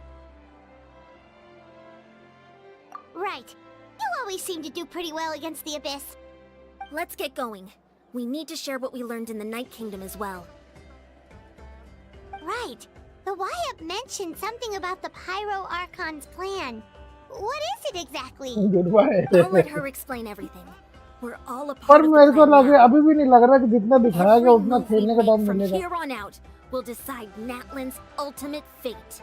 Right. You always seem to do pretty well against the Abyss. Let's get going. We need to share what we learned in the Night Kingdom as well. Right. The YUP mentioned something about the Pyro Archon's plan. What is it exactly? Good bye. I'll let her explain everything. We're all a पर part of the मेरे को plan लगे now. अभी भी नहीं लग रहा कि जितना दिखाया Every गया उतना move we खेलने का make टाइम from मिलेगा. here on out will decide Natlan's ultimate fate.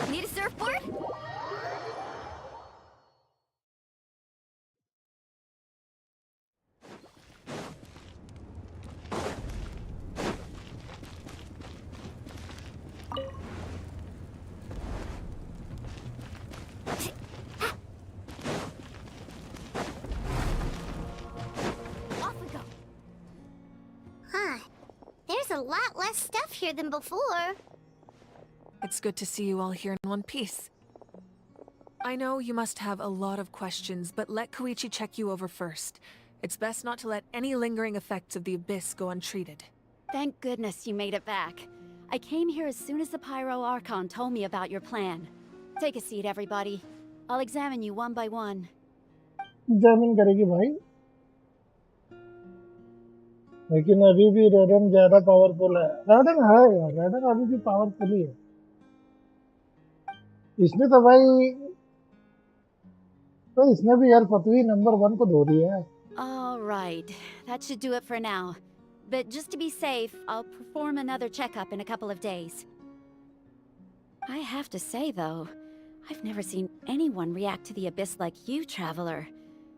Need a surfboard? Off we go. Huh. There's a lot less stuff here than before. It's good to see you all here in one piece. I know you must have a lot of questions, but let Koichi check you over first. It's best not to let any lingering effects of the Abyss go untreated. Thank goodness you made it back. I came here as soon as the Pyro Archon told me about your plan. Take a seat, everybody. I'll examine you one by one. Examine करेगी भाई. लेकिन अभी भी रेडन ज्यादा powerful है. रेडन है यार. रेडन अभी भी पावरफुल ही है. इसने तो भाई तो इसने भी यार पृथ्वी नंबर 1 को धो दिया है. All right, that should do it for now. But just to be safe, I'll perform another checkup in a couple of days. I have to say, though, I've never seen anyone react to the Abyss like you, Traveler.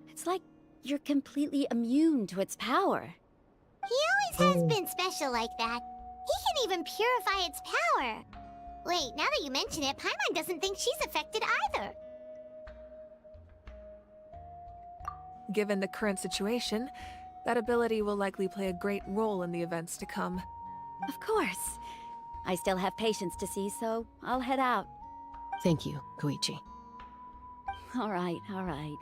It's like you're completely immune to its power. He always has been special like that. He can even purify its power. Wait, now that you mention it, Paimon doesn't think she's affected either. Given the current situation, that ability will likely play a great role in the events to come. Of course. I still have patients to see, so I'll head out. Thank you, Koichi. All right, all right.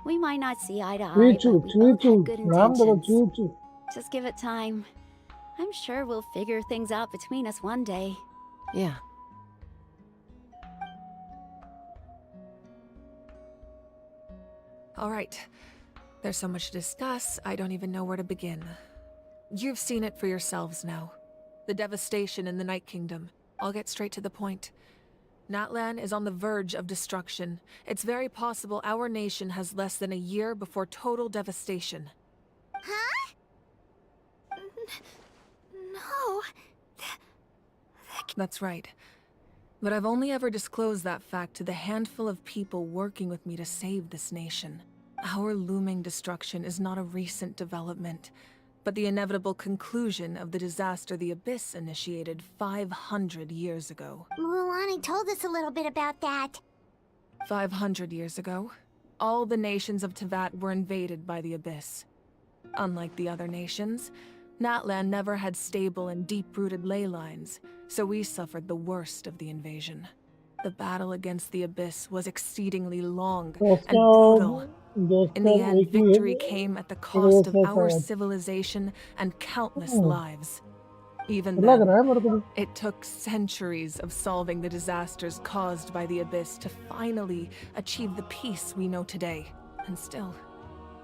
We might not see eye to eye, Choo-choo, but we both choo-choo. had good नाम दो intentions. चू-चू. Just give it time. I'm sure we'll figure things out between us one day. Yeah. All right. There's so much to discuss, I don't even know where to begin. You've seen it for yourselves now. The devastation in the Night Kingdom. I'll get straight to the point. Natlan is on the verge of destruction. It's very possible our nation has less than a year before total devastation. Huh? No. That's right. But I've only ever disclosed that fact to the handful of people working with me to save this nation. Our looming destruction is not a recent development, but the inevitable conclusion of the disaster the Abyss initiated 500 years ago. Mualani told us a little bit about that. 500 years ago, all the nations of Teyvat were invaded by the Abyss. Unlike the other nations, Natlan never had stable and deep-rooted ley lines, so we suffered the worst of the invasion. The battle against the Abyss was exceedingly long and brutal. In the end, victory came at the cost of our civilization and countless lives. Even लग then, रहा है मेरे को भी. it took centuries of solving the disasters caused by the Abyss to finally achieve the peace we know today. And still,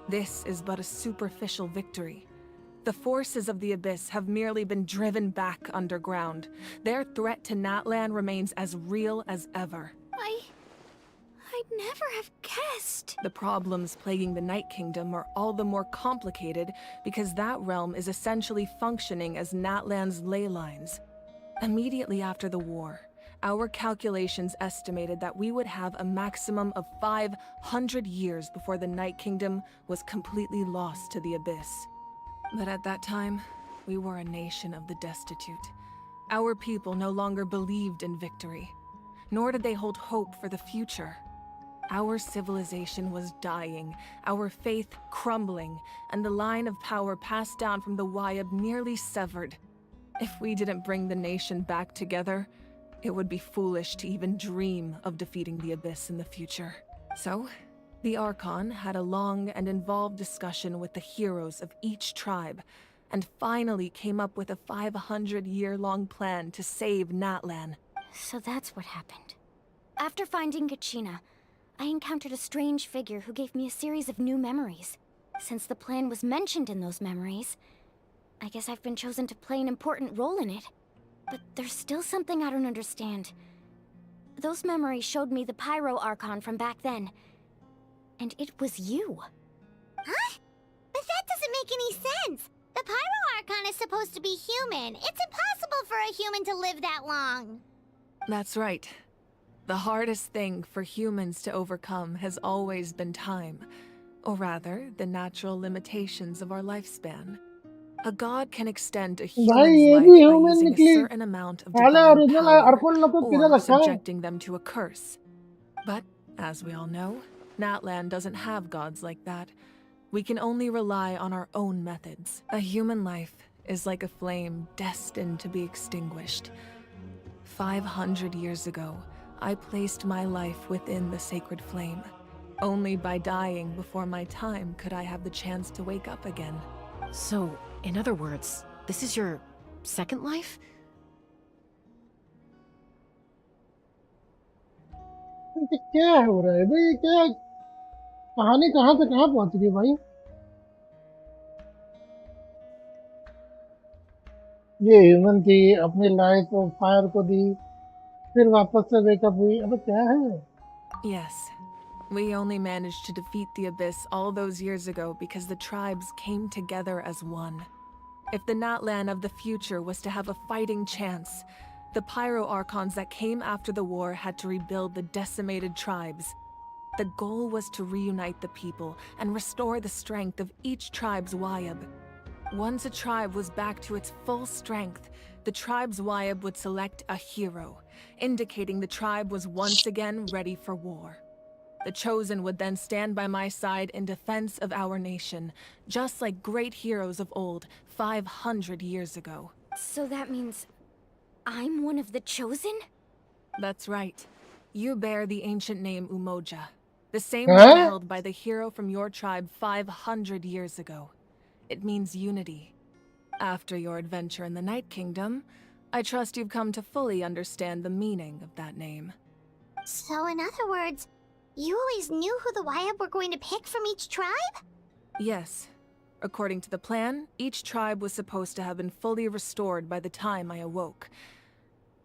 this is but a superficial victory. The forces of the Abyss have merely been driven back underground. Their threat to Natlan remains as real as ever. I'd never have guessed. The problems plaguing the Night Kingdom are all the more complicated because that realm is essentially functioning as Natlan's ley lines. Immediately after the war, our calculations estimated that we would have a maximum of 500 years before the Night Kingdom was completely lost to the Abyss. But at that time, we were a nation of the destitute. Our people no longer believed in victory, nor did they hold hope for the future. Our civilization was dying, our faith crumbling, and the line of power passed down from the Wyab nearly severed. If we didn't bring the nation back together, it would be foolish to even dream of defeating the Abyss in the future. So, the Archon had a long and involved discussion with the heroes of each tribe, and finally came up with a 500-year-long plan to save Natlan. So that's what happened. After finding Kachina, I encountered a strange figure who gave me a series of new memories. Since the plan was mentioned in those memories, I guess I've been chosen to play an important role in it. But there's still something I don't understand. Those memories showed me the Pyro Archon from back then. And it was you. Huh? But that doesn't make any sense. The Pyro Archon is supposed to be human. It's impossible for a human to live that long. That's right. The hardest thing for humans to overcome has always been time, or rather, the natural limitations of our lifespan. A god can extend a भाई human's ये life भी by human using a निकली. certain amount of साला divine original power, अर्कोन लोग को किधर or रखा है? subjecting them to a curse. But, as we all know, Natlan doesn't have gods like that. We can only rely on our own methods. A human life is like a flame destined to be extinguished. 500 years ago, I placed my life within the sacred flame. Only by dying before my time could I have the chance to wake up again. So, in other words, this is your second life? क्या हो रहा है भाई? क्या कहानी कहाँ से कहाँ पहुँच गई भाई? ये ह्यूमन थी, अपनी लाइफ और फायर को दी, फिर वापस से वेकअप हुई. अबे क्या है? Yes. We only managed to defeat the Abyss all those years ago because the tribes came together as one. If the Natlan of the future was to have a fighting chance, the Pyro Archons that came after the war had to rebuild the decimated tribes. The goal was to reunite the people and restore the strength of each tribe's Wyab. Once a tribe was back to its full strength, the tribe's Wyab would select a hero, indicating the tribe was once again ready for war. The Chosen would then stand by my side in defense of our nation, just like great heroes of old, 500 years ago. So that means I'm one of the Chosen? That's right. You bear the ancient name Umoja, the same name held by the hero from your tribe 500 years ago. It means unity. After your adventure in the Night Kingdom, I trust you've come to fully understand the meaning of that name. So in other words, you always knew who the Wyab were going to pick from each tribe? Yes. According to the plan, each tribe was supposed to have been fully restored by the time I awoke.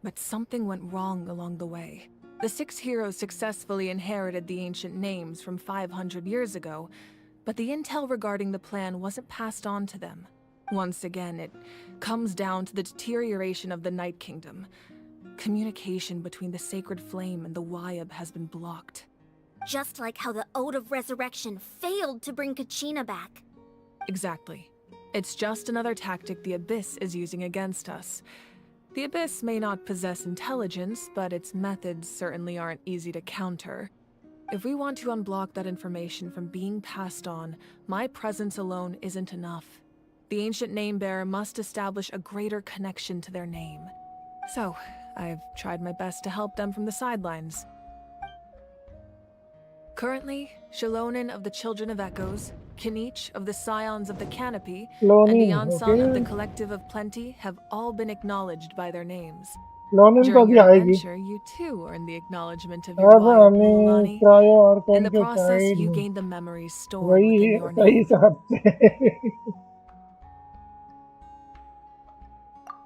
But something went wrong along the way. The 6 heroes successfully inherited the ancient names from 500 years ago, but the intel regarding the plan wasn't passed on to them. Once again, it comes down to the deterioration of the Night Kingdom. Communication between the Sacred Flame and the Wyab has been blocked. Just like how the Ode of Resurrection failed to bring Kachina back. Exactly. It's just another tactic the Abyss is using against us. The Abyss may not possess intelligence, but its methods certainly aren't easy to counter. If we want to unblock that information from being passed on, my presence alone isn't enough. The ancient name-bearer must establish a greater connection to their name. So, I've tried my best to help them from the sidelines. Currently, Shilonin of the Children of Echoes, Kinich of the Scions of the Canopy, and Lonin, Diansan of the okay. Collective of Plenty have all been acknowledged by their names. Lonin तो During अभी your आएगी. adventure, you too earned the acknowledgement of your अब Wayab हमें Mualani. Cryo In Arcon the के process, side you में gained the memories stored वही within your सही name. साहब से.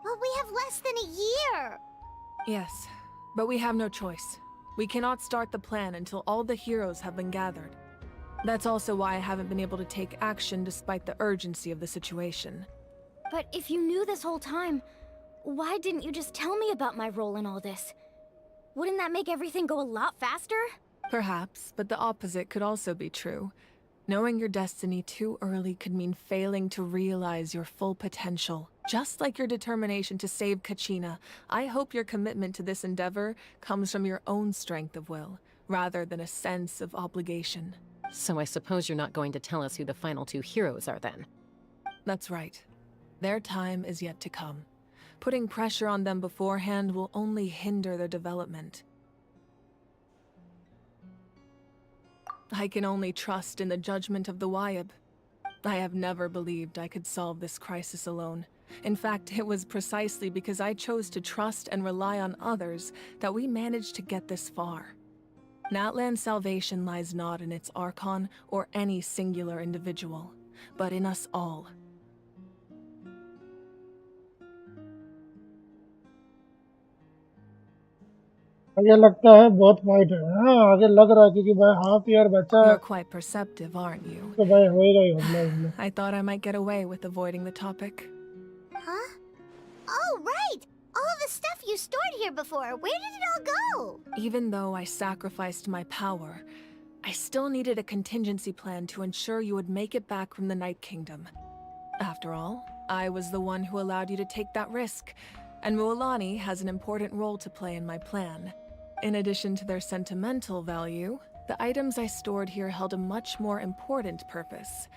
But we have less than a year! Yes, but we have no choice. We cannot start the plan until all the heroes have been gathered. That's also why I haven't been able to take action despite the urgency of the situation. But if you knew this whole time, why didn't you just tell me about my role in all this? Wouldn't that make everything go a lot faster? Perhaps, but the opposite could also be true. Knowing your destiny too early could mean failing to realize your full potential. Just like your determination to save Kachina, I hope your commitment to this endeavor comes from your own strength of will, rather than a sense of obligation. So I suppose you're not going to tell us who the final two heroes are then? That's right. Their time is yet to come. Putting pressure on them beforehand will only hinder their development. I can only trust in the judgment of the Wayab. I have never believed I could solve this crisis alone. In fact, it was precisely because I chose to trust and rely on others that we managed to get this far. Natlan's salvation lies not in its Archon or any singular individual, but in us all. आगे लगता है बहुत fight है. हाँ आगे लग रहा है क्योंकि भाई हाफ ईयर बचा. You're quite perceptive, aren't you? तो भाई होएगा ही हमला. I thought I might get away with avoiding the topic. Huh? Oh, right! All of the stuff you stored here before, where did it all go? Even though I sacrificed my power, I still needed a contingency plan to ensure you would make it back from the Night Kingdom. After all, I was the one who allowed you to take that risk, and Mualani has an important role to play in my plan. In addition to their sentimental value, the items I stored here held a much more important purpose: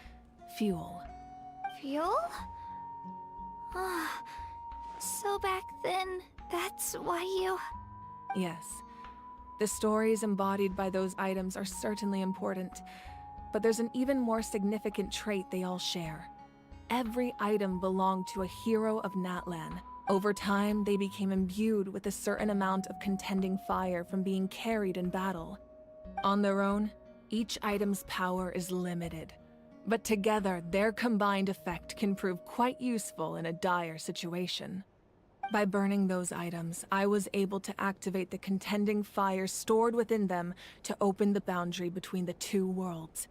fuel. Fuel? So back then, that's why you... Yes. The stories embodied by those items are certainly important, but there's an even more significant trait they all share. Every item belonged to a hero of Natlan. Over time, they became imbued with a certain amount of contending fire from being carried in battle. On their own, each item's power is limited, but together, their combined effect can prove quite useful in a dire situation. By burning those items, I was able to activate the contending fire stored within them to open the boundary between the two worlds.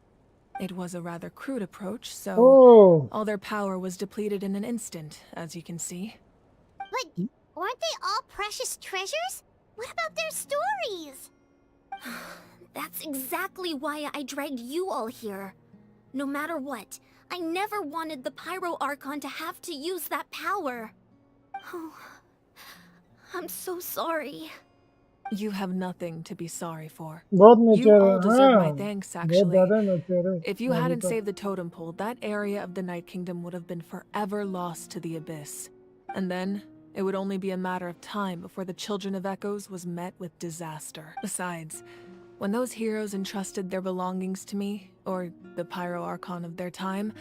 It was a rather crude approach, so all their power was depleted in an instant, as you can see. But weren't they all precious treasures? What about their stories? That's exactly why I dragged you all here. No matter what, I never wanted the Pyro Archon to have to use that power. Oh, I'm so sorry. You have nothing to be sorry for. बहुत You mature all है. deserve my हाँ thanks, बहुत actually. ज़्यादा mature है. If you अभी hadn't तो saved the totem pole, that area of the Night Kingdom would have been forever lost to the abyss. And then, it would only be a matter of time before the Children of Echoes was met with disaster. Besides, when those heroes entrusted their belongings to me, or the Pyro Archon of their time,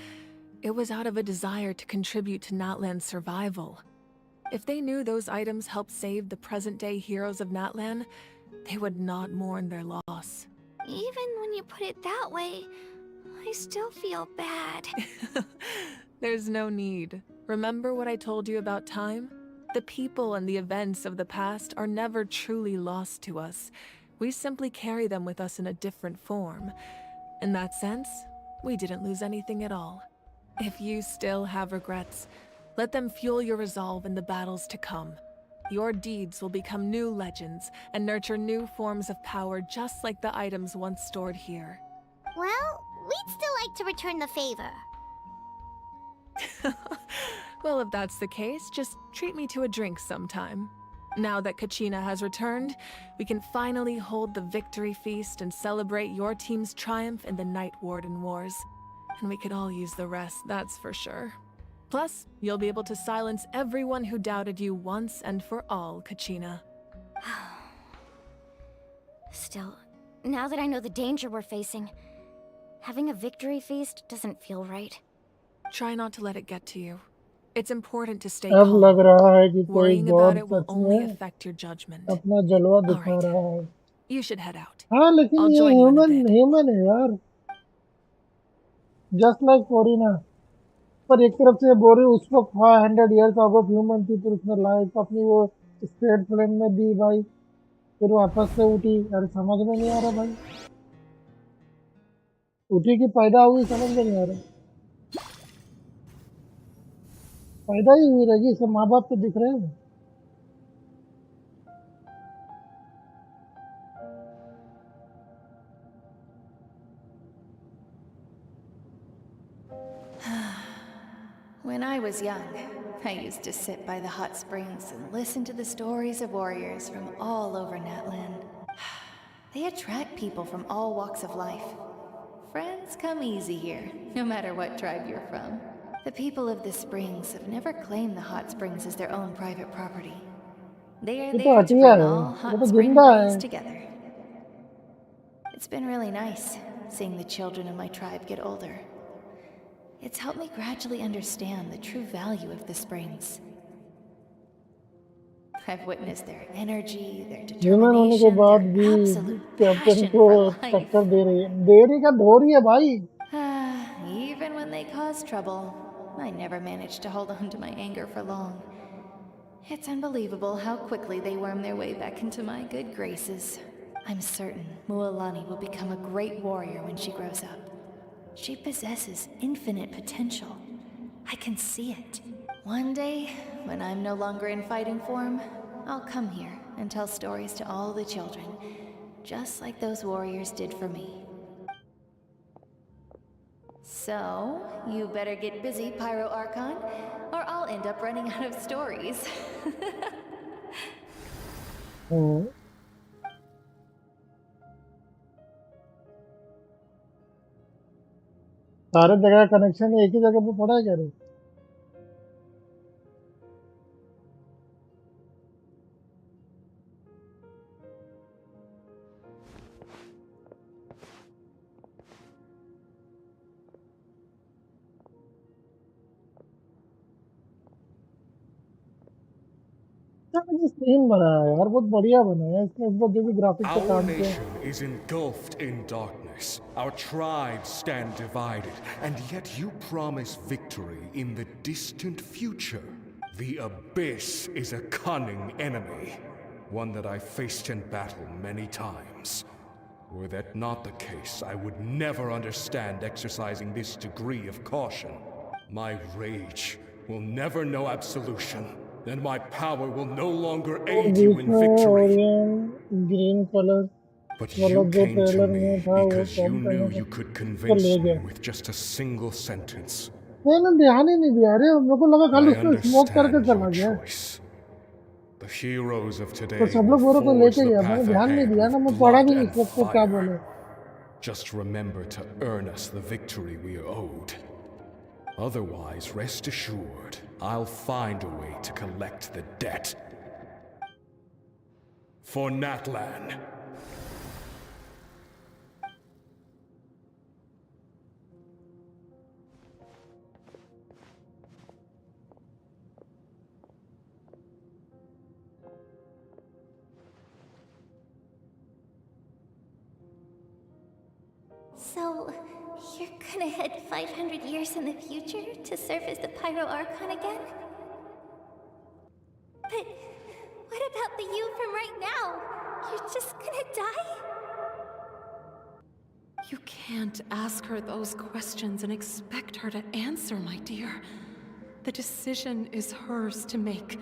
it was out of a desire to contribute to Natlan's survival. If they knew those items helped save the present-day heroes of Natlan, they would not mourn their loss. Even when you put it that way, I still feel bad. There's no need. Remember what I told you about time? The people and the events of the past are never truly lost to us. We simply carry them with us in a different form. In that sense, we didn't lose anything at all. If you still have regrets, let them fuel your resolve in the battles to come. Your deeds will become new legends and nurture new forms of power just like the items once stored here. Well, we'd still like to return the favor. Well, if that's the case, just treat me to a drink sometime. Now that Kachina has returned, we can finally hold the victory feast and celebrate your team's triumph in the Night Warden Wars. And we could all use the rest, that's for sure. Plus, you'll be able to silence everyone who doubted you once and for all, Kachina. Still, Now that I know the danger we're facing, having a victory feast doesn't feel right. Try not to let it get to you. It's important to stay अब लग calm. रहा है कि कोई Worrying about God it will such only में affect your judgment. अपना जलवा All दिखा right. रहा है. You should head out. हाँ लेकिन I'll ये join you in a bit. Human है यार, जस्ट लाइक फोरिना. पर एक तरफ से बोल रही उस वक्त 500 years ago ह्यूमन थी, फिर उसने लाइफ अपनी वो स्ट्रेट फ्लेम में दी भाई, फिर वापस से उठी. अरे समझ में नहीं आ रहा भाई, उठी की पैदा हुई समझ में नहीं आ रहा. पैदा ही हुई रहेगी, सब माँ बाप तो दिख रहे हैं. When I was young, I used to sit by the hot springs and listen to the stories of warriors from all over Natlan. They attract people from all walks of life. Friends come easy here, no matter what tribe you're from. The people of the springs have never claimed the hot springs as their own private property. They are ये तो there to Hatia bring है, all ये hot तो spring जिंदा buddies है. together. It's been really nice seeing the children of my tribe get older. It's helped me gradually understand the true value of the springs. I've witnessed their energy, their human होने के determination, बाद their भी absolute captain passion को for life. टक्कर दे रही है. देरी का धोरी है भाई. Even when they cause trouble, I never managed to hold on to my anger for long. It's unbelievable how quickly they worm their way back into my good graces. I'm certain Mualani will become a great warrior when she grows up. She possesses infinite potential. I can see it. One day, when I'm no longer in fighting form, I'll come here and tell stories to all the children, just like those warriors did for me. So, you better get busy, Pyro Archon, or I'll end up running out of stories. सारे जगह connection एक ही जगह पे पड़ा है क्या रे? Screen बना है यार, बहुत बढ़िया बना है. इसमें इस बार जो भी ग्राफिक्स पे Our काम किया. nation is engulfed in darkness. Our tribes stand divided, and yet you promise victory in the distant future. The Abyss is a cunning enemy, one that I faced in battle many times. Were that not the case, I would never understand exercising this degree of caution. My rage will never know absolution, and my power will no longer aid you in victory. Green colour But वाला you जो came to trailer me में था वो because you come knew करने you could का convince ले me गया. with just a single sentence. मैंने ध्यान ही नहीं दिया रे, मेरे को लगा खाली I उसको स्मोक करके understand चला your गया. choice. The heroes of today तो सब will लोग बोलो तो forge लेके the गया, मैंने path ध्यान नहीं ahead दिया ना, with मैं पढ़ा blood भी नहीं and सबको क्या बोले. fire. Just remember to earn us the victory we are owed. Otherwise, rest assured, I'll find a way to collect the debt. For Natlan. So, you're gonna head 500 years in the future to serve as the Pyro Archon again? But what about the you from right now? You're just gonna die? You can't ask her those questions and expect her to answer, my dear. The decision is hers to make,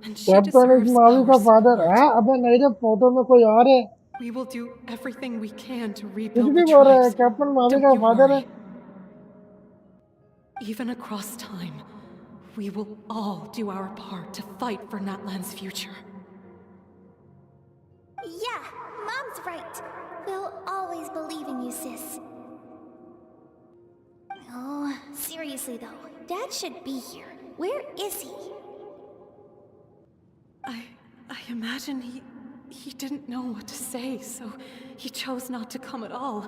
and she captain इस deserves Mavi का our father support. है. अबे नहीं रे, photo में कोई और है. We will do everything we can to कुछ rebuild भी the बोल रहा है, tribes. कैप्टन मावी Don't का you फादर है. worry. Even across time, we will all do our part to fight for Natlan's future. Yeah, Mom's right. We'll always believe in you, sis. Oh, seriously though, Dad should be here. Where is he? I imagine He didn't know what to say, so he chose not to come at all.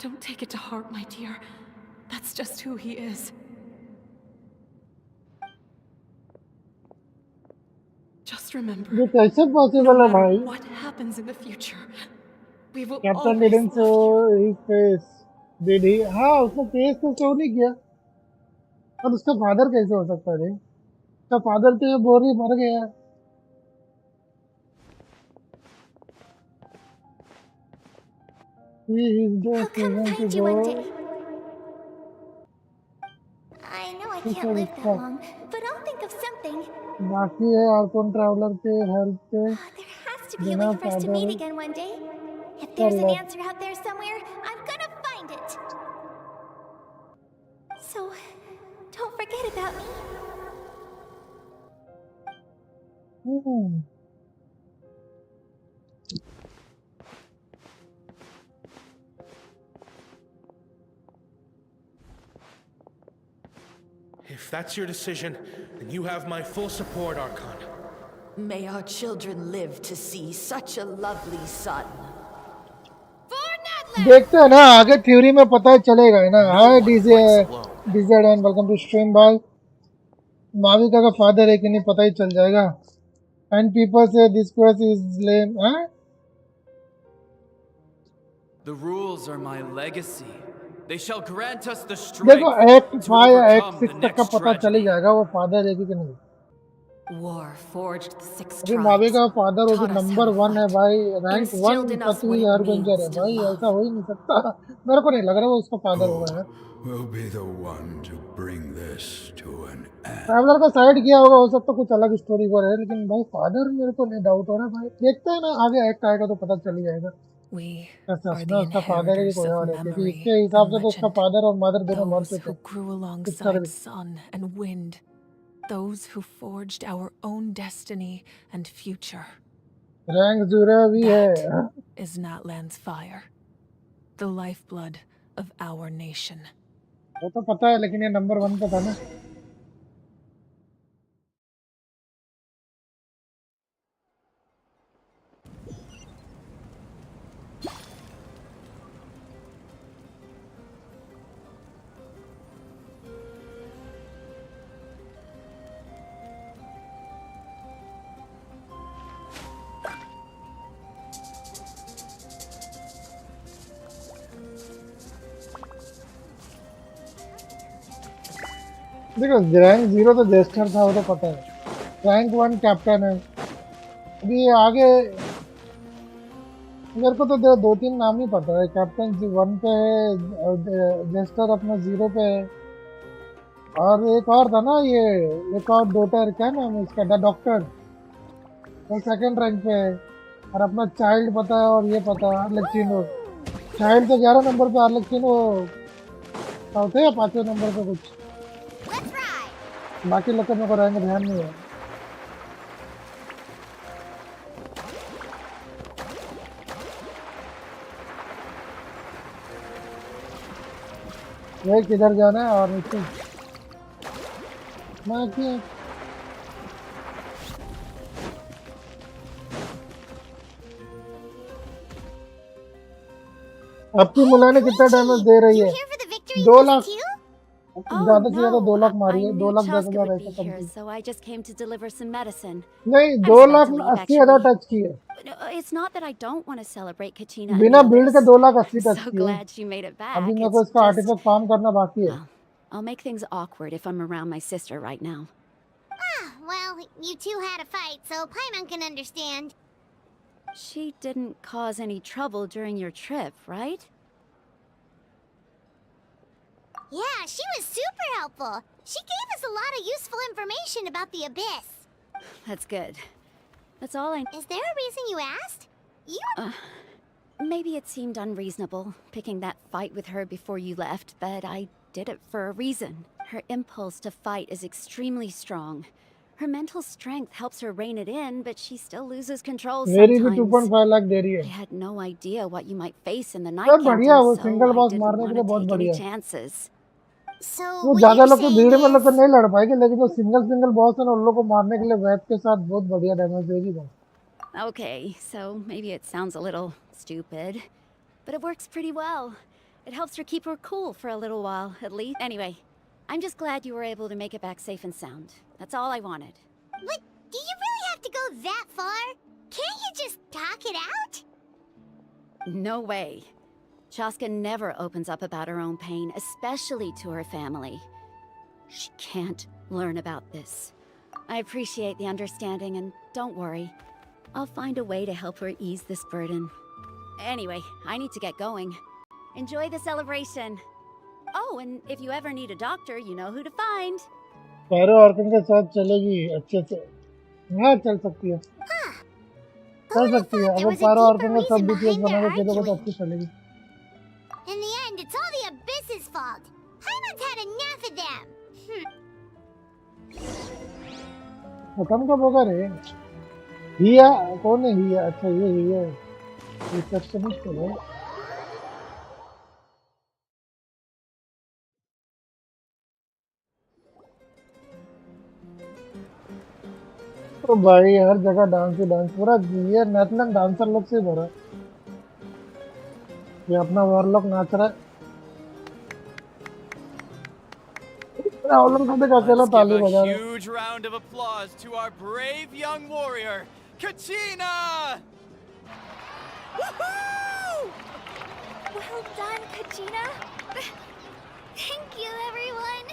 Don't take it to heart, my dear. That's just who he is. Just remember, ये कैसे no possible है matter भाई? what happens in the future, we will captain always didn't show love you. His face. Did he? हाँ, उसने face तो show नहीं किया. और उसका फादर कैसे हो सकता है? उसका फादर तो ये बोरी मर गया. He is I'll just come going to find you one day. go. I know I ठीक can't है, live इसका that long, but I'll think of something. बाकी है आर्कॉन ट्रैवलर के हेल्प पे There has to be a way बिना for us to father meet again one day. If कर there's an low. answer out there somewhere, I'm gonna find it. So, don't forget about me. If that's your decision, then you have my full support, Archon. May our children live to see such a lovely son. देखते हैं ना आगे theory में पता चलेगा है ना. Hi DJ DJZ and welcome to stream by. Mavika का फादर है कि नहीं पता ही चल जाएगा. एंड पीपल से दिस क्वेस्ट इज लेम. हां, The rules are my legacy. They shall grant us the देखो strength एक्ट to 5 या एक्ट overcome 6 the तक का next पता चल ही tragedy. जाएगा वो फादर है कि नहीं. War forged the six अभी tribes, माविका का फादर वो भी taught us how number to 1 है fight, भाई. रैंक 1 instilled in us पति what it हरगंजर है means to भाई. love. ऐसा हो ही नहीं सकता. मेरे को नहीं लग रहा वो उसका फादर होगा यार. Will be the one to bring this to an end. Traveller का साइड किया होगा, हो सकता कुछ अलग स्टोरी को है, लेकिन भाई फादर मेरे को नहीं डाउट हो रहा भाई. देखते हैं ना आगे एक्ट आएगा तो पता चल ही जाएगा. We सच are में the उसका फादर है कि inheritors कोई of और है, क्योंकि memory इसके हिसाब and से तो उसका legend. फादर और मदर दोनों मर Those चुके. who grew इसका alongside sun and wind. Those who forged our own destiny and future. Rank 0 भी है. That is Natland's fire. The lifeblood of our nation. वो तो पता है, लेकिन ये नंबर 1 पे था ना. देखो रैंक 0 तो जेस्टर था, वो तो पता है. रैंक 1 कैप्टन है. अभी आगे मेरे को तो दो तीन नाम ही पता है. कैप्टन 1 पे है, जेस्टर अपना 0 पे है, और एक और था ना ये, एक और डॉटर, क्या नाम है इसका, द डॉक्टर, वो सेकंड रैंक पे है. और अपना चाइल्ड पता है, और ये पता है आर्लेक्सिनो. चाइल्ड तो 11 नंबर पे, आर्लेक्सिनो चौथे या 5वें नंबर पे कुछ. बाकी लोग मेरे को रैंक ध्यान नहीं है. ये किधर जाना है और नीचे मैं क्यों. आपकी मुलाने कितना डैमेज दे रही है? 2 लाख ज्यादा से ज्यादा 2 लाख मारी है. 2 लाख 10,000 ऐसा something. So I just came to deliver some medicine. नहीं, I 2 was about lakh to leave, 80,000 actually. Touch की है. No, it's not that I don't want to celebrate Katina and बिना the बिल्ड के others. 2 lakh 80 I'm touch so की है. glad she made it back. अभी मेरे It's को इसका just, आर्टिफैक्ट फार्म करना बाकी है. well, I'll make things awkward if I'm around my sister right now. Well, you two had a fight, so Paimon can understand. She didn't cause any trouble during your trip, right? Yeah, she was super helpful. She gave us a lot of useful information about the Abyss. That's good. That's all I... Is there a reason you asked? Maybe it seemed unreasonable, picking that fight with her before you left, but I did it for a reason. Her impulse to fight is extremely strong. Her mental strength helps her rein it in, but she still loses control मेरी भी sometimes. 2.5 lakh दे रही है. I had no idea what you might face in the night सब बढ़िया, canton, वो so single I boss didn't मारने के want लिए to बहुत take any बढ़िया. chances. So वो what ज्यादा you're लोग तो saying भीड़ में लोग तो is... नहीं लड़ पाएंगे, लेकिन वो सिंगल बॉस है ना, उन लोग को मारने के लिए वेब के साथ बहुत बढ़िया डैमेज देगी वो. Okay, so maybe it sounds a little stupid, but it works pretty well. It helps her keep her cool for a little while, at least. Anyway, I'm just glad you were able to make it back safe and sound. That's all I wanted. But do you really have to go that far? Can't you just talk it out? No way. Chaska never opens up about her own pain, especially to her family. She can't learn about this. I appreciate the understanding, and don't worry. I'll find a way to help her ease this burden. Anyway, I need to get going. Enjoy the celebration. Oh, and if you ever need a doctor, you know who to find. पैरो Arkan के साथ चलेगी अच्छे से। हाँ चल सकती है। चल सकती है। अगर पैरो आर्कन का सब बीटीएस बना के चलोगे तो अच्छी चलेगी। In the end, it's all the Abyss's fault. Paimon's had enough of them. खत्म कब होगा रे? हिया कौन है हिया? अच्छा ये हिया है। रिसेप्शनिस्ट है। तो भाई हर जगह डांस ही डांस, पूरा ये नेदरलैंड डांसर लोग से भरा। ये अपना वॉरलॉक नाच रहा है। Let's give a huge round of applause to our brave young warrior, Kachina! Woohoo! Well done, Kachina. Thank you, everyone.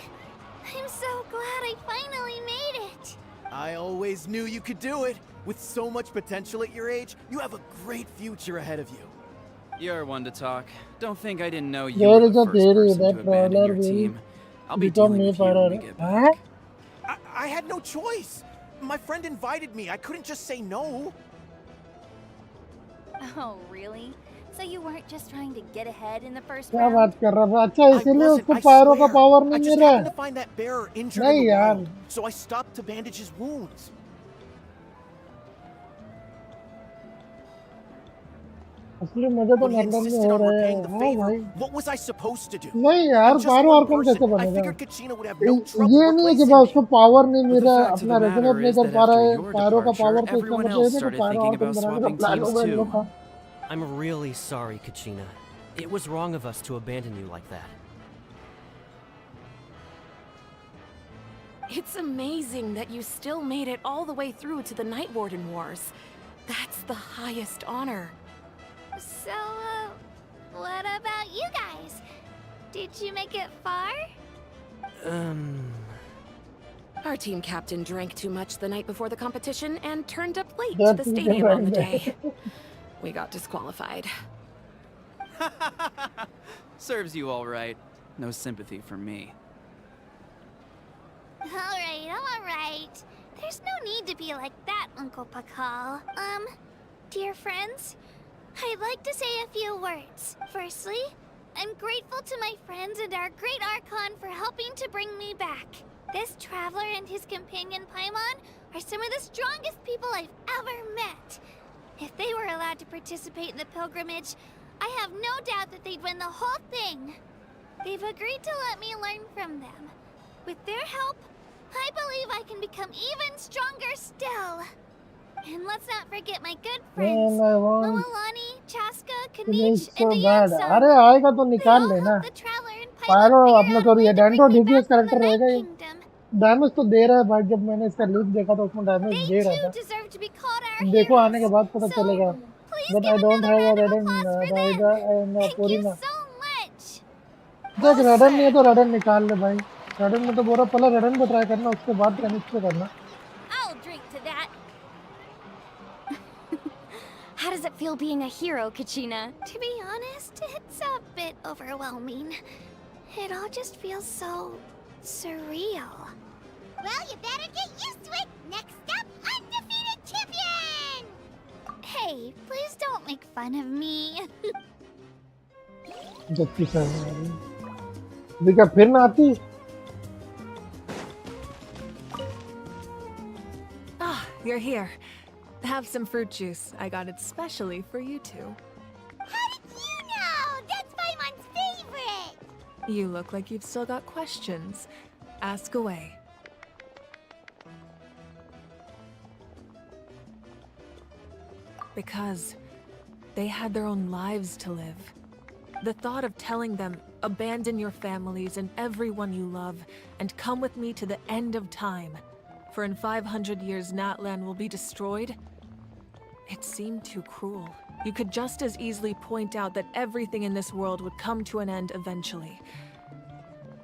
I'm so glad I finally made it. I always knew you could do it. With so much potential at your age, you have a great future ahead of you. You're one to talk. Don't think I didn't know you were the first person to abandon your team. I'll be dealing with you when we get back. I had no choice. My friend invited me. I couldn't just say no. Oh, really? So you weren't just trying to get ahead in the first क्या round? बात कर रहा था? अच्छा इसीलिए उसको पैरों का पावर नहीं मिल रहा है। To find that bearer injured नहीं in the यार। wild, so I stopped to bandage his wounds. असली मजे तो When he लंदन में insisted हो on रहे repaying हैं। the हाँ favor, भाई। what was I supposed to do? नहीं यार I'm just पैरों one आर्कन कैसे person. I बनेगा? figured Kachina would have no trouble ये नहीं है कि replacing भाई me. उसको पावर नहीं मिल But the रहा है, fact of अपना the रेजोनेट matter नहीं is कर that पा रहा after है your पैरों का पावर, departure, तो इसका everyone मतलब ये else नहीं कि started पैरों thinking आर्कन about बनाने का swapping प्लान teams होगा इन लोग too. का। I'm really sorry, Kachina. It was wrong of us to abandon you like that. It's amazing that you still made it all the way through to the Night Warden Wars. That's the highest honor. So, what about you guys? Did you make it far? Our team captain drank too much the night before the competition and turned up late to That's the stadium on the right. day. We got disqualified. Serves you all right. No sympathy for me. Alright. There's no need to be like that, Uncle Pakal. Dear friends, I'd like to say a few words. Firstly, I'm grateful to my friends and our great Archon for helping to bring me back. This traveler and his companion Paimon are some of the strongest people I've ever met. If they were allowed to participate in the pilgrimage, I have no doubt that they'd win the whole thing. They've agreed to let me learn from them. With their help, I believe I can become even stronger still. And let's not forget my good friends, Man, I want Moalani, Chaska, to Kanich, make and so the bad. Yamsum. अरे आएगा तो निकाल लेना। पैरो अपना sorry ये dento DPS character रहेगा ये। डैमेज तो दे रहा है भाई, जब मैंने इसका लीक देखा तो उसमें डैमेज दे रहा था। देखो आने के बाद पता चलेगा। But I don't have a Redden, Raida and Furina. देख रेडन नहीं है तो रेडन निकाल ले भाई। रेडन में तो बोरा पहले रेडन को ट्राई करना, उसके बाद कैनिक्स पे करना। I'll drink to that. How does it feel being a hero, Kachina? To be honest, it's a bit overwhelming. It all just feels so surreal. Well, you better get used to it. Next up, undefeated champion! Hey, please don't make fun of me. जबकि sir देखा फिर ना आती। Ah, you're here. Have some fruit juice. I got it specially for you two. How did you know? That's Paimon's favorite! You look like you've still got questions. Ask away. because they had their own lives to live. The thought of telling them, abandon your families and everyone you love, and come with me to the end of time, for in 500 years Natlan will be destroyed, it seemed too cruel. You could just as easily point out that everything in this world would come to an end eventually.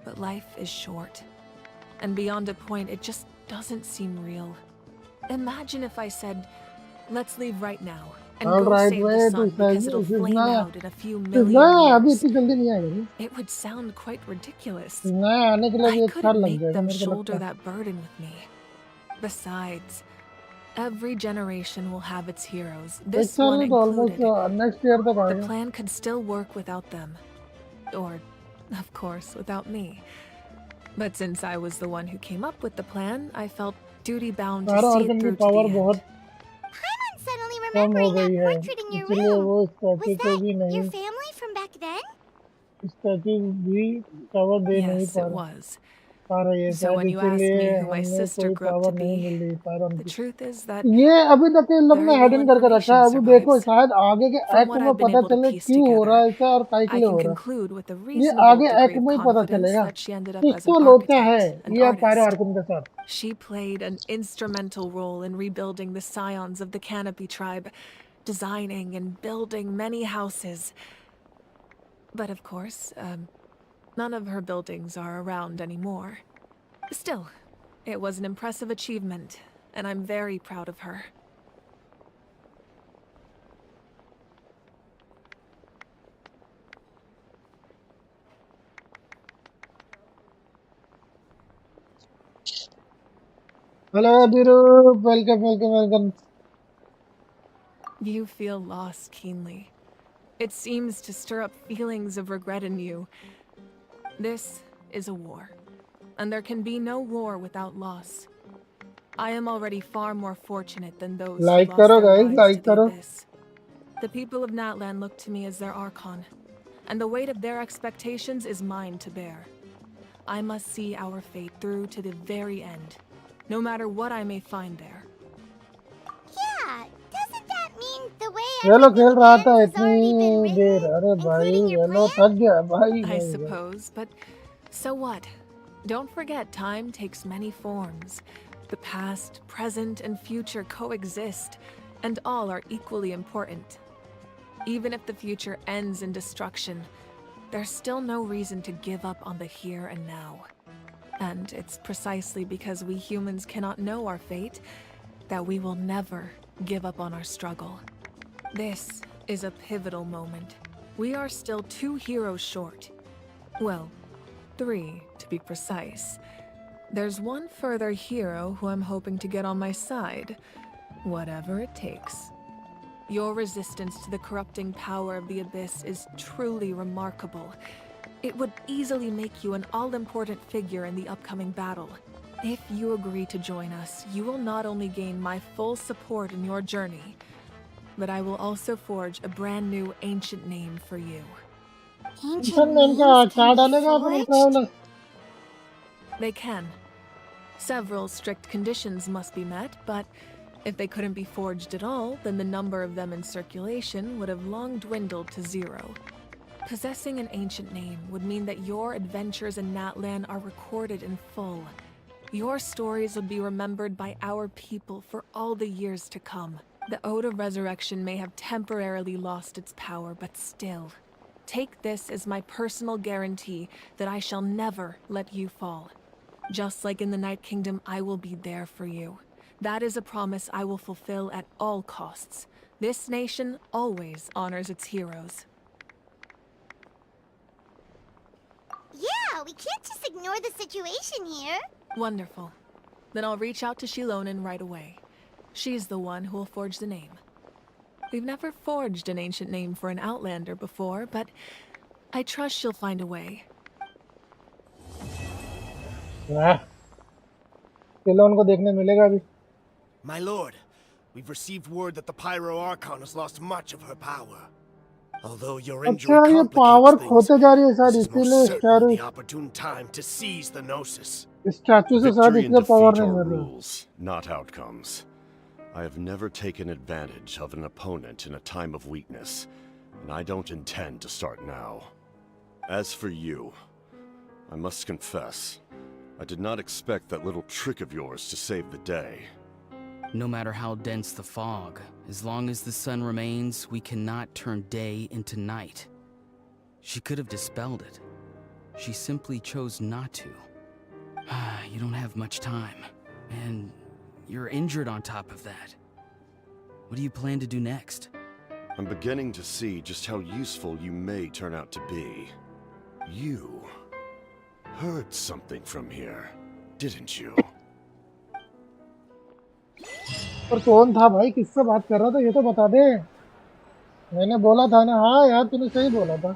But life is short, and beyond a point, it just doesn't seem real. Imagine if I said, let's leave right now, and go save the sun because it'll flame out in a few million years. It would sound quite ridiculous. I couldn't make them shoulder that burden with me. Besides, every generation will have its heroes, this one included. The plan could still work without them. Or, of course, without me. But since I was the one who came up with the plan, I felt duty-bound to see it through to the end. I'm suddenly remembering that portrait in your room. Was that your family from back then? Yes, it was. So when you ask me who my sister grew up to be, the truth is that ये अभी तक इन लोग ने hidden करके रखा है। अभी देखो शायद आगे के from एक्ट what में I've been पता able to चले piece क्यों हो रहा है together, ऐसा और काहे के I लिए can हो रहा है। conclude with a ये reasonable आगे degree एक्ट of में ही पता confidence चलेगा। that she ended up कुछ as an तो लोचा है architect, an ये पायरो artist. आर्कन के साथ। She played an instrumental role in rebuilding the scions of the Canopy tribe, designing and building many houses. But of course, none of her buildings are around anymore. Still, it was an impressive achievement, and I'm very proud of her. Hello, Biru. Welcome. You feel loss keenly. It seems to stir up feelings of regret in you. This is a war, and there can be no war without loss. I am already far more fortunate than those who lost their lives to the abyss. The people of Natlan look to me as their Archon, and the weight of their expectations is mine to bear. I must see our fate through to the very end, no matter what I may find there. Yeah, doesn't that mean the way वेलो खेल रहा था has इतनी already been written, देर। अरे भाई including your वेलो plan? थक गया भाई। I suppose, but so what? Don't forget, time takes many forms. The past, present, and future coexist, and all are equally important. Even if the future ends in destruction, there's still no reason to give up on the here and now. And it's precisely because we humans cannot know our fate that we will never give up on our struggle. This is a pivotal moment. We are still 2 heroes short. Well, 3 to be precise. There's one further hero who I'm hoping to get on my side, whatever it takes. Your resistance to the corrupting power of the Abyss is truly remarkable. It would easily make you an all-important figure in the upcoming battle. If you agree to join us, you will not only gain my full support in your journey, but I will also forge a brand new ancient name for you. Ancient names can be forged? They can. Several strict conditions must be met, but if they couldn't be forged at all, then the number of them in circulation would have long dwindled to 0. Possessing an ancient name would mean that your adventures in Natlan are recorded in full. Your stories would be remembered by our people for all the years to come. The Ode of Resurrection may have temporarily lost its power, but still, take this as my personal guarantee that I shall never let you fall. Just like in the Night Kingdom, I will be there for you. That is a promise I will fulfill at all costs. This nation always honors its heroes. Yeah, we can't just ignore the situation here. Wonderful. Then I'll reach out to Shilonen right away. She's the one who will forge the name. We've never forged an ancient name for an Outlander before, but I trust she'll find a way. को देखने मिलेगा अभी। My lord, we've received word that the Pyro Archon has lost much of her power. Although your injury अच्छा ये power खोते जा रही है शायद इसीलिए certainly the opportune time to seize the Gnosis. Statue से शायद इसलिए पावर नहीं मिल रही। Rules, not outcomes. I have never taken advantage of an opponent in a time of weakness, and I don't intend to start now. As for you, I must confess, I did not expect that little trick of yours to save the day. No matter how dense the fog, as long as the sun remains, we cannot turn day into night. She could have dispelled it. She simply chose not to. You don't have much time, and you're injured on top of that. What do you plan to do next? I'm beginning to see just how useful you may turn out to be. You heard something from here, didn't you? पर कौन था भाई, किससे बात कर रहा था ये तो बता दे। मैंने बोला था ना। हाँ यार तूने सही बोला था,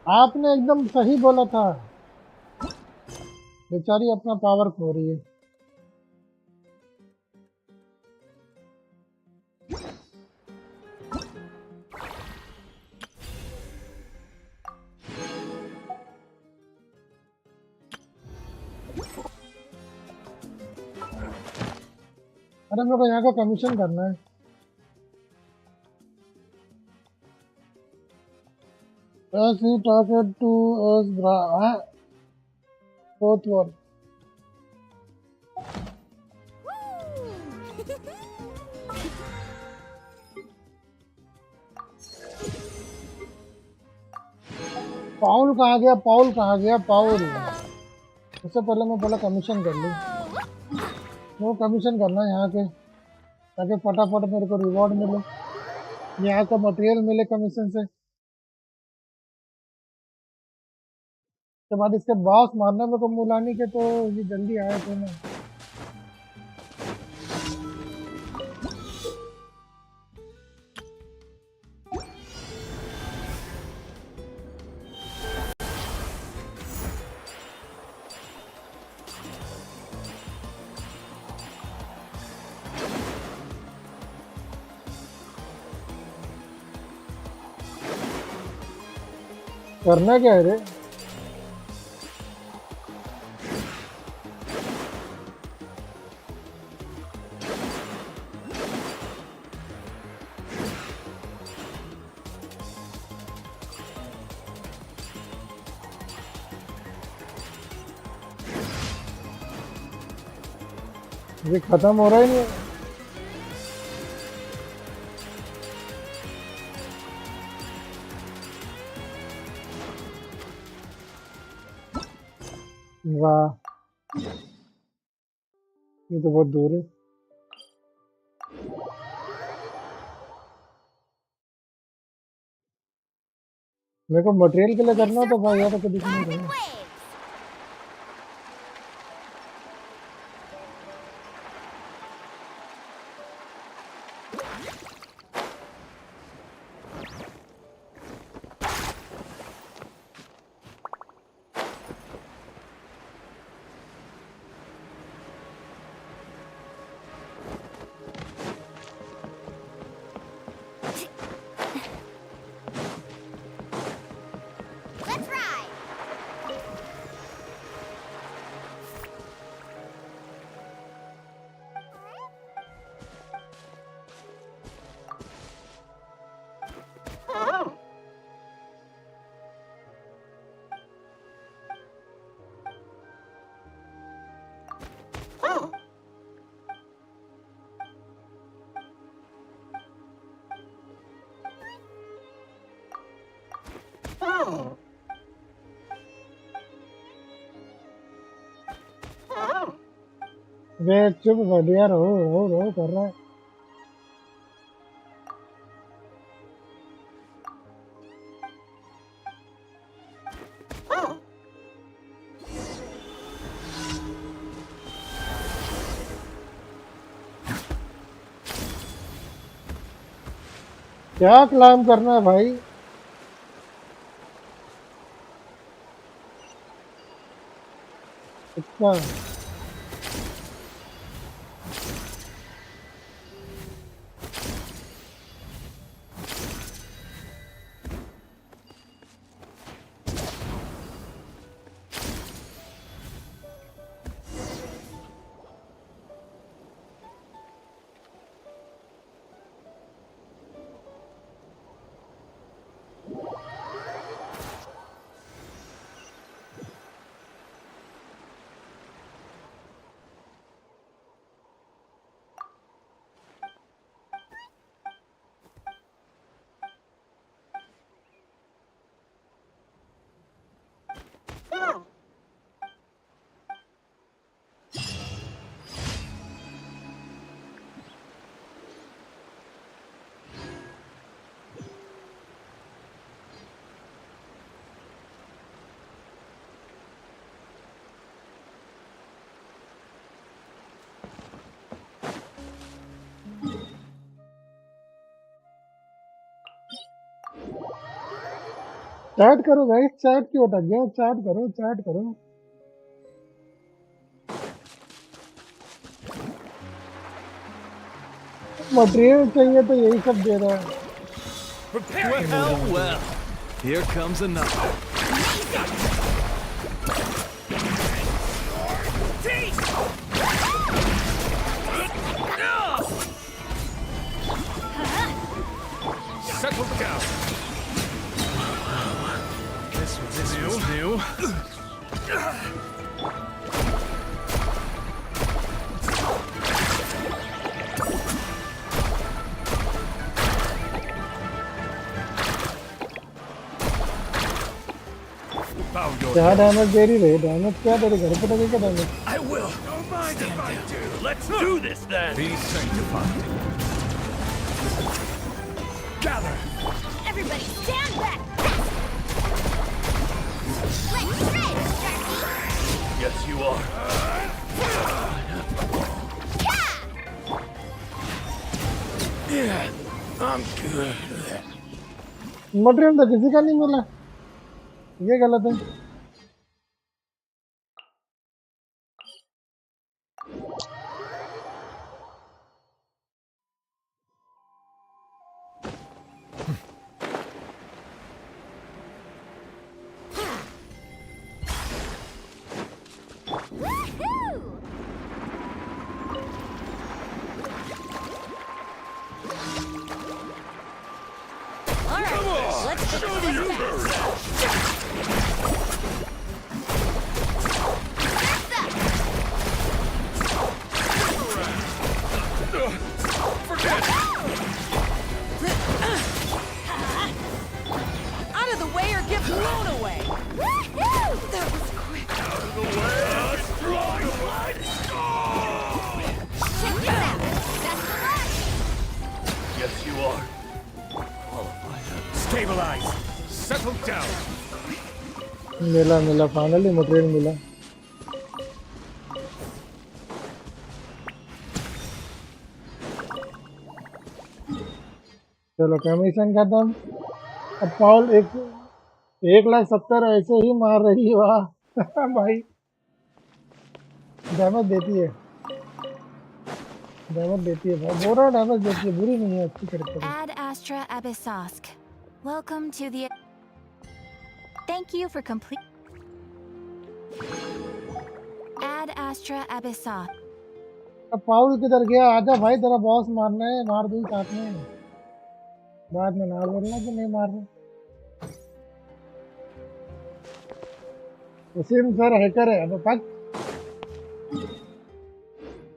आपने एकदम सही बोला था। बेचारी अपना पावर खो रही है। अरे मेरे को यहाँ का कमीशन करना है। As he talked to us, both one. पाउल कहाँ गया? पाउल कहाँ गया? पाउल। उससे पहले मैं बोला कमीशन कर लूँ। वो कमीशन करना है यहाँ के, ताकि फटाफट मेरे को रिवॉर्ड मिले, यहाँ का मटेरियल मिले कमीशन से। के बाद इसके बॉस मारना मेरे को मुलानी के, तो ये जल्दी आए थे ना। करना क्या है रे? ये खत्म हो रहा ही नहीं है। वाह, ये तो बहुत दूर है। मेरे को मटेरियल के लिए करना तो भाई यार तो दिख नहीं रहा। वे चुप बढ़िया रहो कर रहा है। क्या क्लाइम करना है भाई? इतना चैट करो गाइस, चैट क्यों अटक गया? चैट करो, चैट करो। मटेरियल चाहिए तो यही सब दे रहा है। Well, here comes another. Settle down. This was new. क्या डैमेज दे रही है? डैमेज क्या दे रही है? घर पे लगेगा damage. I will. Don't mind if I do. Let's do this then. Be sanctified. Gather. Everybody stand back! Let's shred, Sharky! Yes, you are. Yeah, I'm good. Material तो किसी का नहीं मिला, ये गलत है। Out of the way or get blown away! That was quick. Out of the way. Strong blood. Check this out! Best of luck! Yes, you are. Stabilize. Settle down. मिला finally material मिला। चलो commission खत्म। अब पाउल 1,70,000 ऐसे ही मार रही है। वाह भाई, डैमेज देती है, डैमेज देती है भाई, बोरा डैमेज देती है, बुरी नहीं है, अच्छी करती है। Ad Astra Abyssosk. Welcome to the... Thank you for complete... Ad Astra Abyssosk. अब पाउल किधर गया? आजा भाई, तेरा बॉस मारना है, मार दूं साथ में, बाद में ना बोलना कि नहीं मार रहे। उसीम सर हैकर है, अब पक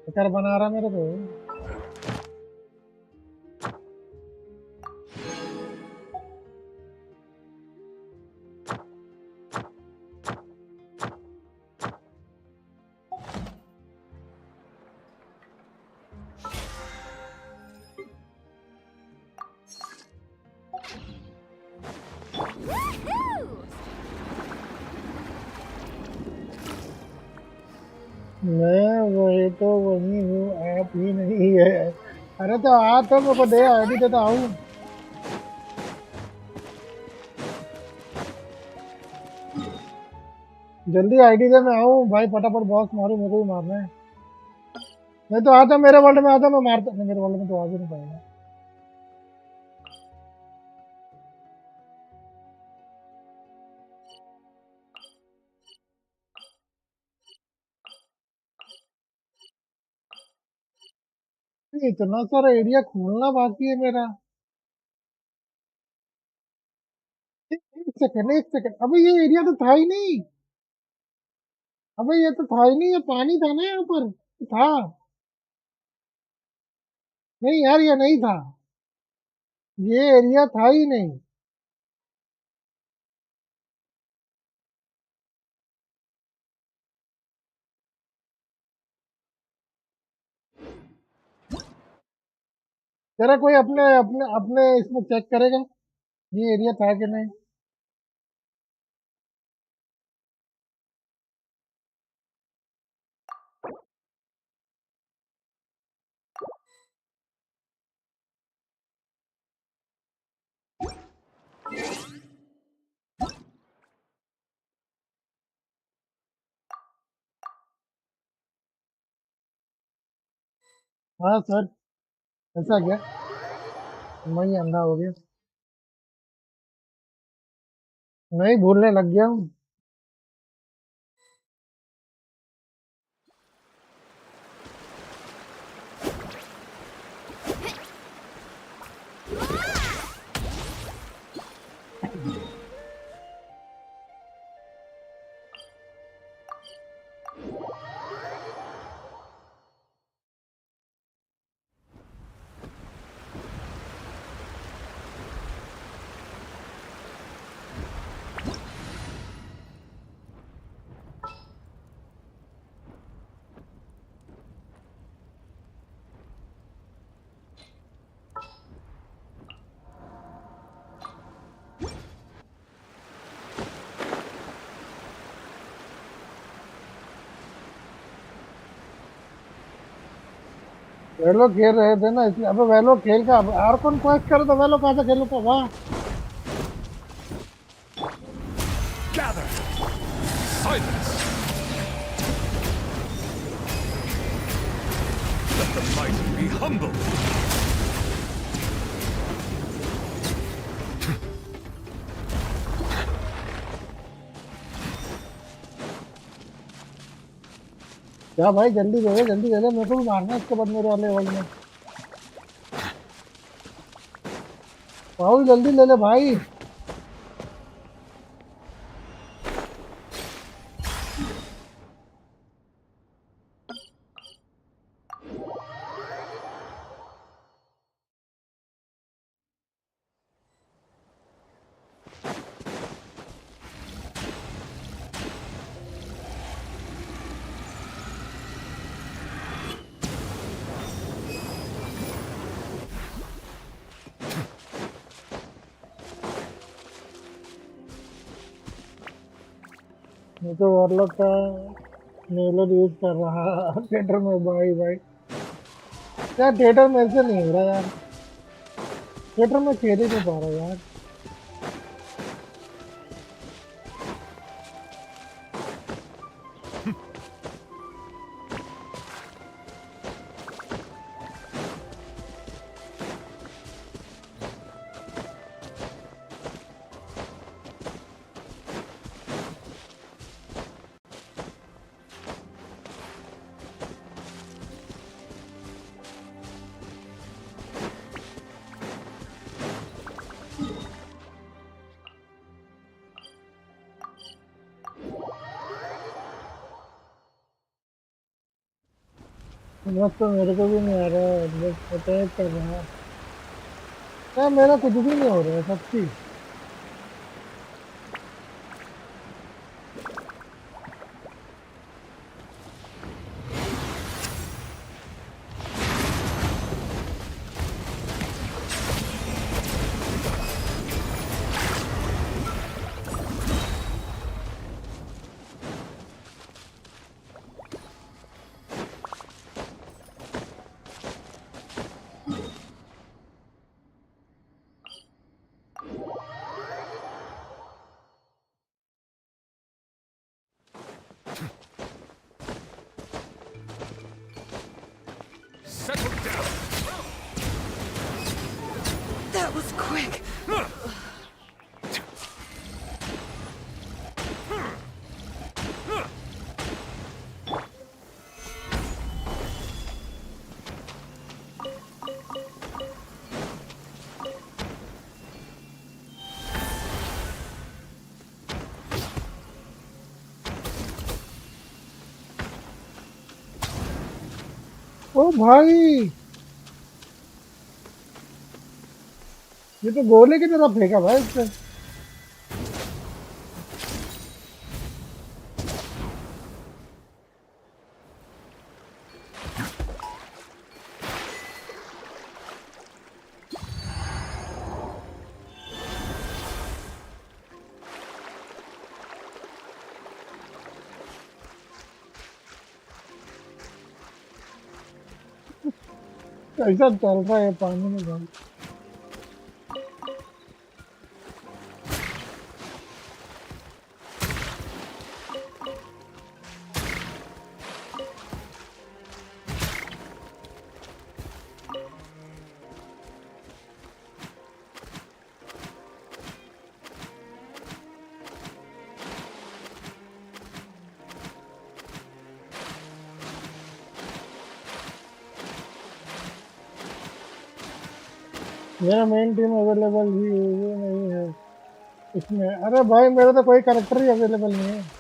हैकर बना रहा मेरे को। मैं वही तो वही हूँ, आप ही नहीं है। अरे तो आ तो मेरे को दे, आईडी दे तो आऊँ। जल्दी आईडी दे, मैं आऊँ भाई, फटाफट बॉस मारूँ, मेरे को भी मारना है। नहीं तो आता मेरे वर्ल्ड में, आता मैं मारता नहीं, मेरे वर्ल्ड में तो आ भी नहीं पाएगा। इतना सारा एरिया खोलना बाकी है मेरा। एक सेकंड, अबे ये एरिया तो था ही नहीं। अबे ये तो था ही नहीं, ये पानी था ना यहाँ पर, था नहीं यार, ये नहीं था, ये एरिया था ही नहीं। तेरा कोई अपने अपने अपने इसमें चेक करेगा ये एरिया था कि नहीं? हाँ सर, ऐसा क्या? मैं ही अंधा हो गया? नहीं, भूलने लग गया हूँ। वे लोग खेल रहे थे ना, इसलिए। अबे वे लोग खेल का आर्कन क्वेस्ट करे तो वे लोग कहाँ से खेलो का? वाह, Gather! Silence! Let the mighty be humble! क्या भाई, जल्दी दे दे, जल्दी दे दे, मेरे को भी मारना है इसके बाद मेरे वाले वर्ल्ड में। राहुल जल्दी ले ले भाई। मैं तो वॉरलॉक का मेलर यूज कर रहा थिएटर में। भाई भाई यार, थिएटर में से नहीं हो रहा यार, थिएटर में खेल ही नहीं पा रहा यार। बस तो मेरे को भी नहीं आ रहा है, बस अटैक कर रहा है यार, मेरा कुछ भी नहीं हो रहा है सच्ची। Settle down! That was quick. ओ भाई, ये तो गोले की तरफ फेंका भाई इसने। कैसा चल रहा है पानी में भाई? मेरा मेन टीम अवेलेबल ही नहीं है इसमें। अरे भाई मेरा तो कोई कैरेक्टर ही अवेलेबल नहीं है।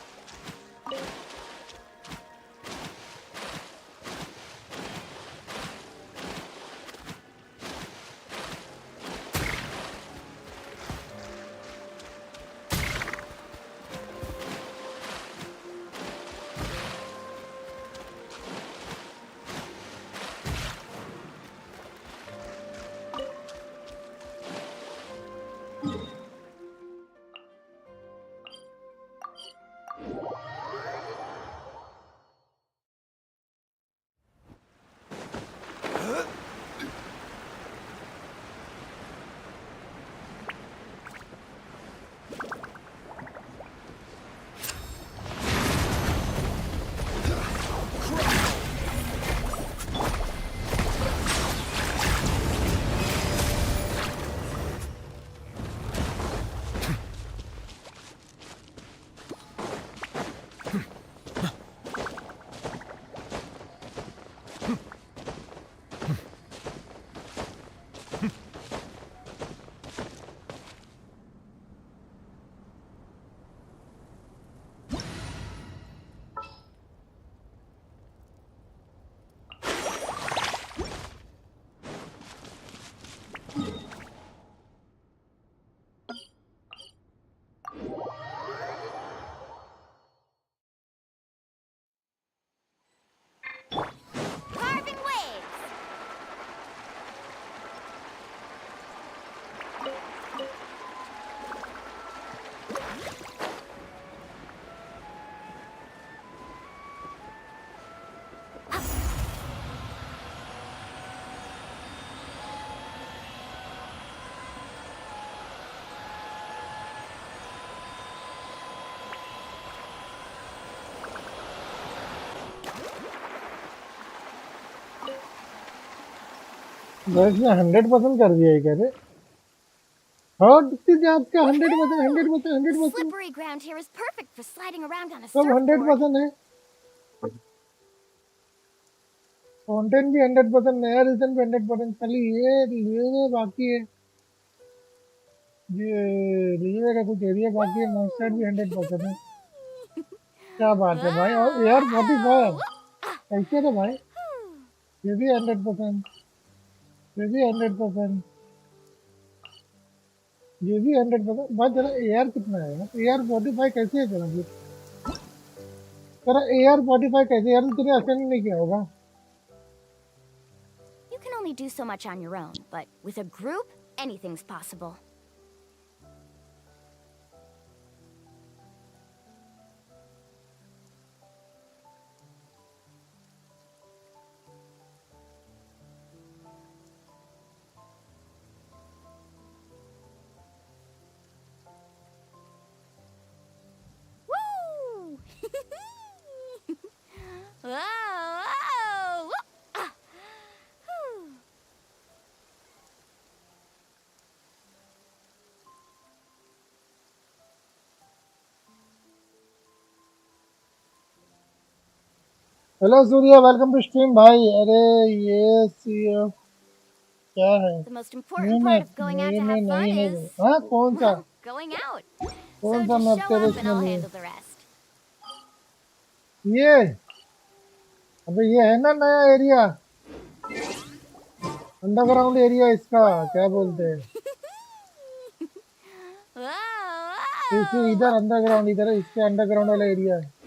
इसने 100% कर दिया है क्या रे? हाँ कितनी जात का 100%, 100%, 100%। Slippery ground here is perfect for sliding around on a सब surfboard. 100% है। फाउंटेन भी 100%, नया रीजन भी 100%, खाली ये बाकी है। ये रीजन का कुछ एरिया बाकी है, मॉन्स्टर भी 100% है। क्या बात है भाई। और यार 45 कैसे तो भाई, ये भी 100%, ये भी 100%, ये भी 100%। बात जरा AR कितना है यार? AR 45 कैसे है जरा फिर? तेरा AR 45 कैसे यार? तूने असेंड नहीं किया होगा। You can only do so much on your own, but with a group, anything's possible. Woo! Whoa! Whoa! Ah! Whew. Hello Surya, welcome to stream भाई। अरे ये CF क्या है? The most important part of going out to have fun is, हाँ कौन सा? well, going out. So कौन सा just मैप show तेरे up and इसमें I'll नहीं है? handle the rest. ये अबे ये है ना नया एरिया, अंडरग्राउंड एरिया। इसका क्या बोलते हैं? इसे इधर अंडरग्राउंड, इधर इसके अंडरग्राउंड वाला एरिया है।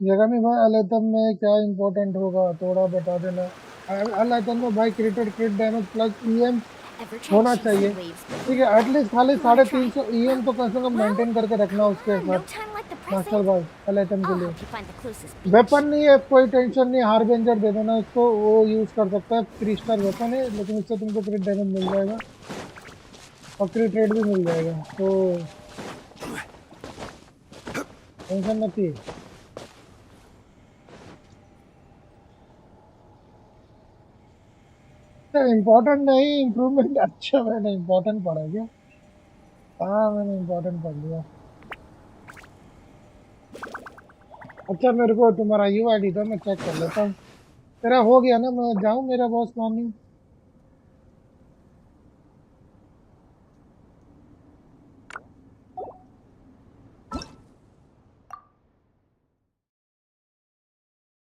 यगामी भाई अलेतम में क्या इम्पोर्टेंट होगा थोड़ा बता देना। अलेतम में भाई क्रिट डैमेज प्लस EM होना चाहिए, ठीक है। एटलीस्ट खाली 350 EM तो कम से कम मेंटेन करके रखना उसके साथ। मास्टर भाई अलेतम के लिए वेपन नहीं है, कोई टेंशन नहीं, हार्बिंजर दे देना उसको, वो यूज कर सकता है। 3 स्टार वेपन है, लेकिन उससे तुमको क्रिट डैमेज मिल जाएगा और क्रिट रेट भी मिल जाएगा, तो टेंशन मत ही। इम्पोर्टेंट नहीं, इम्प्रूवमेंट अच्छा मैंने इम्पोर्टेंट पड़ा क्या? हाँ मैंने इम्पोर्टेंट पढ़ लिया। अच्छा मेरे को तुम्हारा यूआईडी था, मैं चेक कर लेता हूँ। तेरा हो गया ना, मैं जाऊँ मेरा बॉस मॉर्निंग।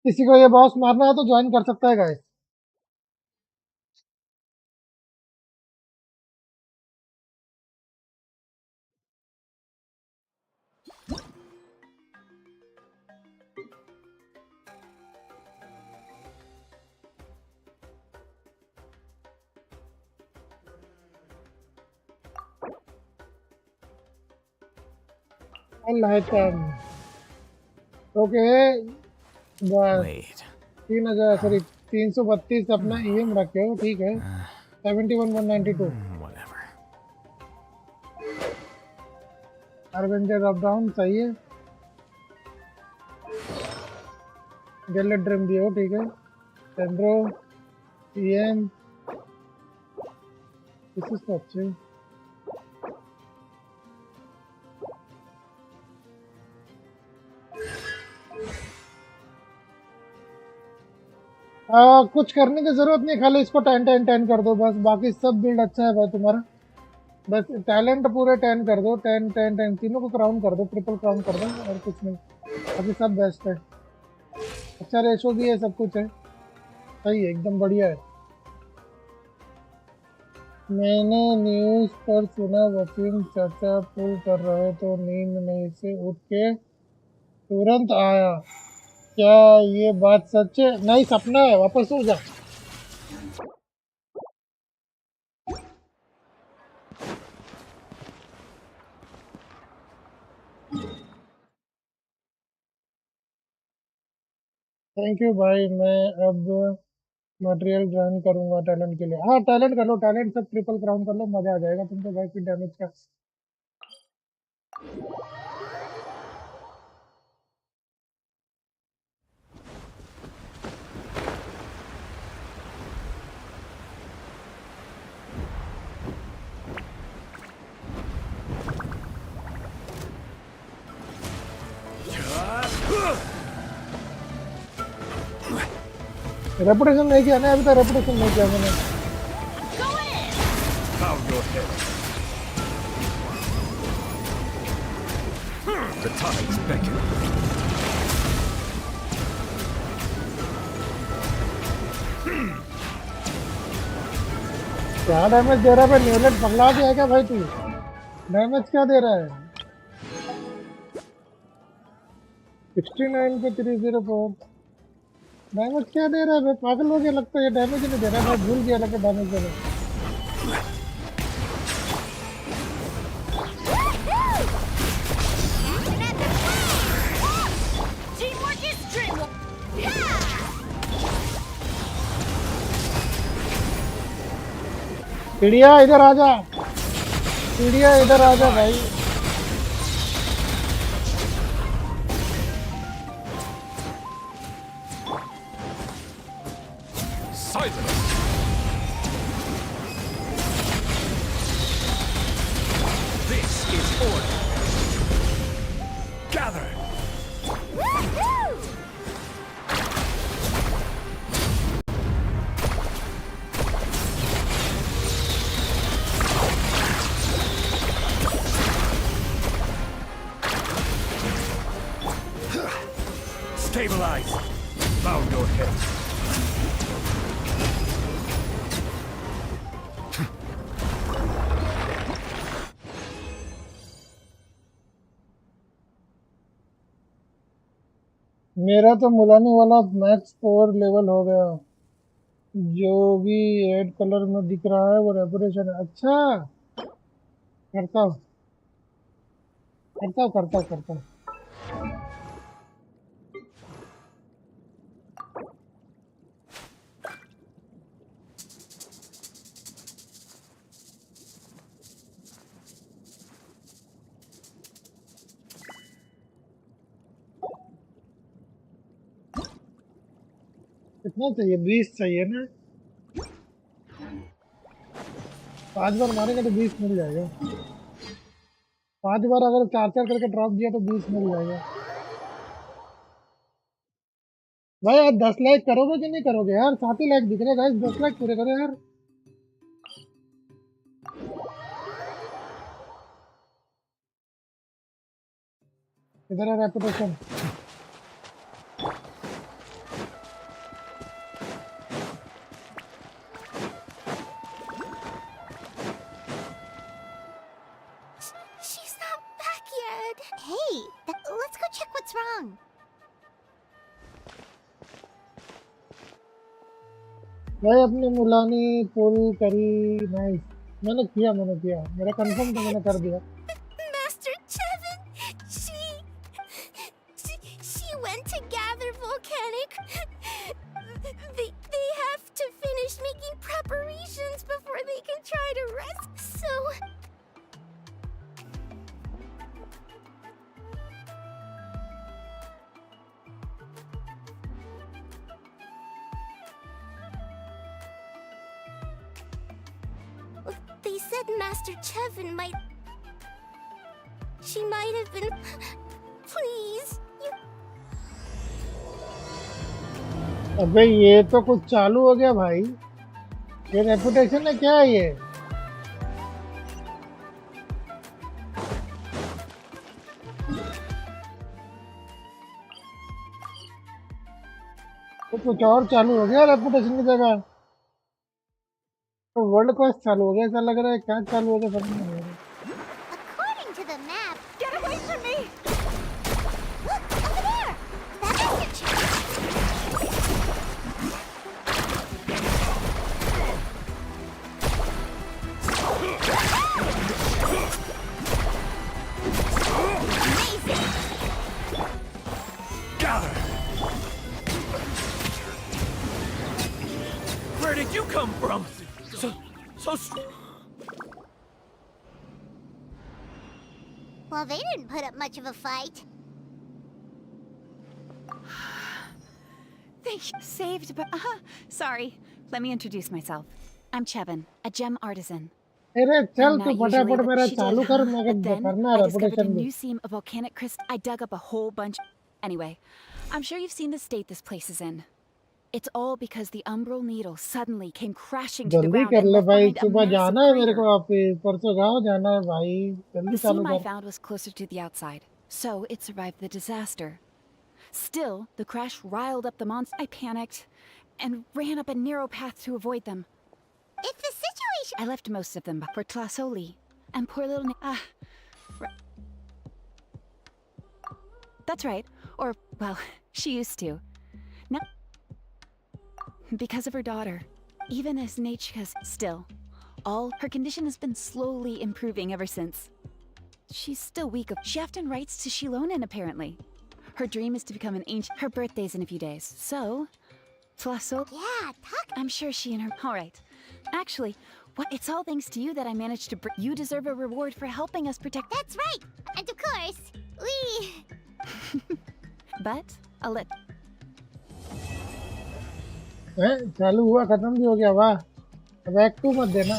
किसी को ये बॉस मारना है तो ज्वाइन कर सकता है गाइस। ओके बस 3000 सॉरी 332 अपना ईएम रखे हो, ठीक है। 71,192 अरविंदर अप डाउन सही है। गैलेट ड्रीम दियो, ठीक है। चंद्रो ईएम दिस इज अच्छे। कुछ करने की जरूरत नहीं, खाली इसको 10 10 10 कर दो बस, बाकी सब बिल्ड अच्छा है भाई तुम्हारा। बस टैलेंट पूरे 10 कर दो, 10 10 10 तीनों को क्राउन कर दो, ट्रिपल क्राउन कर दो और कुछ नहीं, अभी सब बेस्ट है। अच्छा रेशो भी है, सब कुछ है सही है, एकदम बढ़िया है। मैंने न्यूज़ पर सुना वसीम चाचा पुल कर रहे तो नींद में से उठ के तुरंत आया, क्या ये बात सच है? नहीं सपना है, वापस सो जा। थैंक यू भाई, मैं अब मटेरियल ज्वाइन करूंगा टैलेंट के लिए। हाँ टैलेंट कर लो, टैलेंट सब ट्रिपल क्राउन कर लो, मजा आ जाएगा तुमको भाई, फिर डैमेज का। रेपुटेशन नहीं किया ना अभी तक, रेपुटेशन नहीं किया मैंने। The tides beckon. क्या डैमेज दे रहा है भाई? नेवलेट पगला दिया है क्या भाई तू? डैमेज क्या दे रहा है? 69 पे 304 डैमेज क्या दे रहा है भाई? पागल हो गया लगता है, ये डैमेज नहीं दे रहा है भाई, भूल गया लगता डैमेज दे रहा है। चिड़िया इधर आ जा, चिड़िया इधर आ जा भाई। This is order. Gather. Stabilize. Bow your head. मेरा तो मुलानी वाला मैक्स पावर लेवल हो गया, जो भी रेड कलर में दिख रहा है वो रेपुटेशन है। अच्छा करता हूँ करता हूँ करता हूँ करता हूँ। कितना चाहिए? 20 चाहिए ना, 5 बार मारेंगे तो 20 मिल जाएगा। 5 बार अगर 4-4 करके ड्रॉप दिया तो 20 मिल जाएगा। भाई यार 10 लाइक करोगे कि नहीं करोगे यार? 7 ही लाइक दिख रहे गाइस, 10 लाइक पूरे करो यार। इधर है reputation. She's not back yet. Hey, let's go check what's wrong. भाई अपनी मुलानी पुल करी। नाइस। मैंने किया मेरा कंफर्म तो मैंने कर दिया। Master Chevin, she went to gather volcanic. They have to finish making preparations before they can try to rest. So they said Master Chevin might. She might have been. Please, you. अबे ये तो कुछ चालू हो गया भाई। ये reputation है क्या ये? तो कुछ और चालू हो गया रेपुटेशन की जगह। तो वर्ल्ड क्वेस्ट चालू हो गया ऐसा लग रहा है। क्या चालू हो गया समझ नहीं आ रहा। According to the map, get away from me! Look over there. That message. Gather! Where did you come from? So Well, they didn't put up much of a fight. Thank you. Saved, but sorry. Let me introduce myself. I'm Chevin, a gem artisan. अरे चल I'm तू not फटाफट usually मेरा she चालू did, कर। huh? मैं But then करना है I discovered a रेपुटेशन भी। new seam of volcanic crystal. I dug up a whole bunch. Anyway, I'm sure you've seen the state this place is in. It's all because the umbral needle suddenly came crashing to the जल्दी ground कर and ले left भाई, behind a सुबह massive जाना है मेरे को crater. Office, परसों गाँव जाना है भाई। जल्दी The चालू seam I कर। found was closer to the outside, so it survived the disaster. Still, the crash riled up the monster. I panicked and ran up a narrow path to avoid them. If the situation. I left most of them for Tlasoli and poor little That's right. Or, well, she used to. Now, because of her daughter, even as Nachika's still, her condition has been slowly improving ever since. She's still weak. She often writes to Shilonen, apparently. Her dream is to become an ancient. Her birthday's in a few days, so Tlasso. Yeah, talk. I'm sure she and her. All right. Actually, it's all thanks to you that I managed to. You deserve a reward for helping us protect. That's right. And of course, we. But I'll let. चालू हुआ खत्म भी हो गया। वाह, अब act 2 मत देना।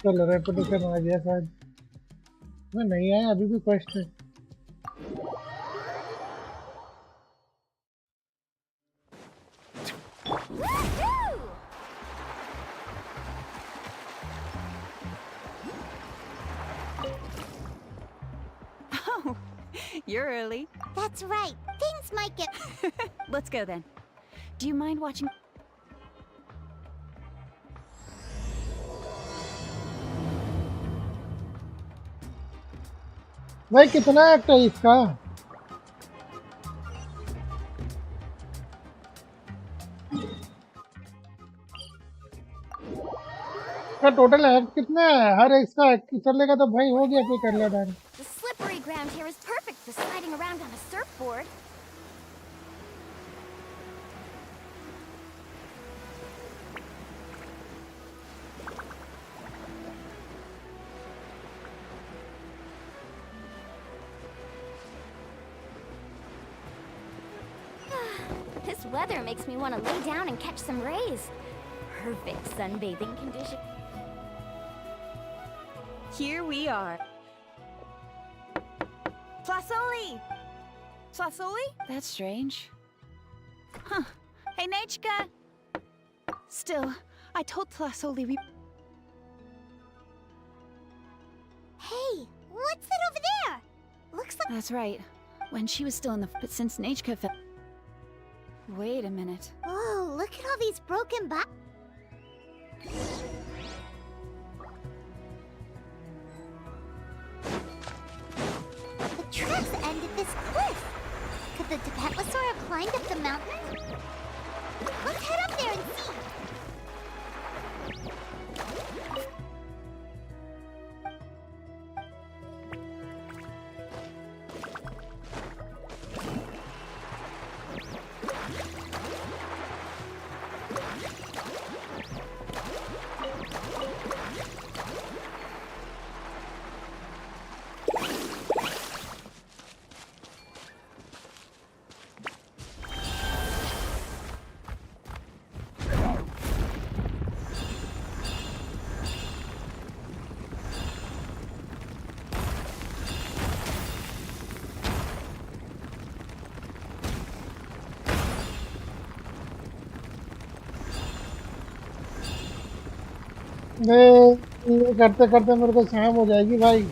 चलो रेपुटेशन आ गया शायद। मैं नहीं आया अभी भी क्वेस्ट है। Oh, you're early. That's right. Things might get. Let's go then. Do you mind watching? भाई कितना एक्ट है इसका? का टोटल एक्ट कितना है? हर एक का एक्ट चलेगा तो भाई हो गया, कोई कर लेगा। The slippery ground here is perfect for sliding around on a surfboard. This weather makes me want to lay down and catch some rays. Perfect sunbathing condition. Here we are. Tlasoli! Tlasoli? That's strange. Huh. Hey, Nechka! Still, I told Tlasoli we... Hey, what's that over there? Looks like... That's right. When she was still in the... But since Nechka fell... Wait a minute. Oh, look at all these broken The tracks end at this cliff. Could the Topetlosaur have climbed up the mountain? Let's head up there and see. ये करते करते मेरे को शाम हो जाएगी भाई.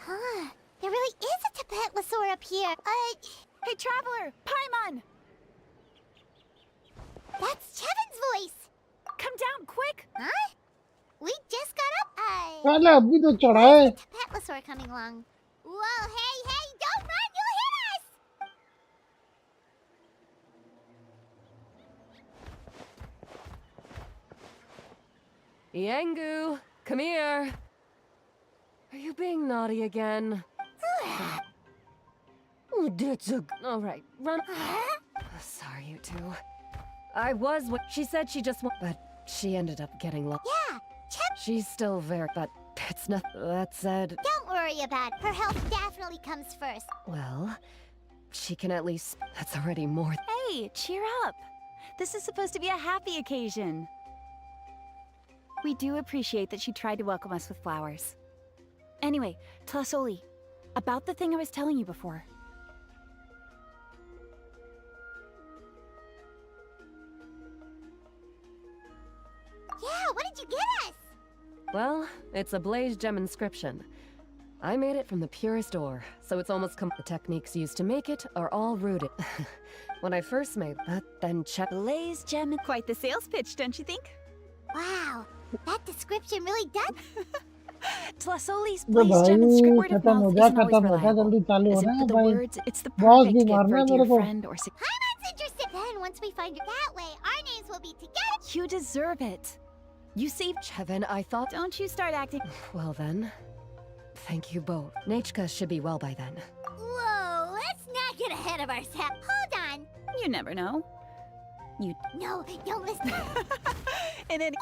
Huh, there really is a Topetlosaur up here. Hey, Traveler! Paimon! That's Chevin's voice. Come down, quick! Huh? We just got up. पहले अभी तो चढ़ा है. Topetlosaur coming along. Whoa, hey, don't run, you'll hit us! Yangu, come here. Are you being naughty again? All right, run. Sorry, you two. I was what she said she just but she ended up getting lost. Yeah, She's still very, but it's not. That said, Don't worry about it. Her health definitely comes first. well, she can at least. That's already more. Hey, cheer up! This is supposed to be a happy occasion. We do appreciate that she tried to welcome us with flowers. Anyway, Tlasoli, about the thing I was telling you before. Yeah, what did you get us? Well, it's a blaze gem inscription. I made it from the purest ore, so it's almost the techniques used to make it are all rooted. When I first made that, then check Blaze gem, quite the sales pitch, don't you think? Wow, that description really does. Tlasoli's तो blaze gem भाई inscription word of खत्म हो mouth जा isn't always reliable. जल्दी चालू As होना in, है the भाई. words, it's the boss perfect भी gift for मारना a है dear मेरे को. friend or Paimon's interested. Then once we find her that way, our names will be together. You deserve it. You saved Chevin, I thought. Don't you start acting. Well then, thank you both. Nachka should be well by then. Whoa, let's not get ahead of ourselves. Hold on. You never know. You. No, don't listen. And then.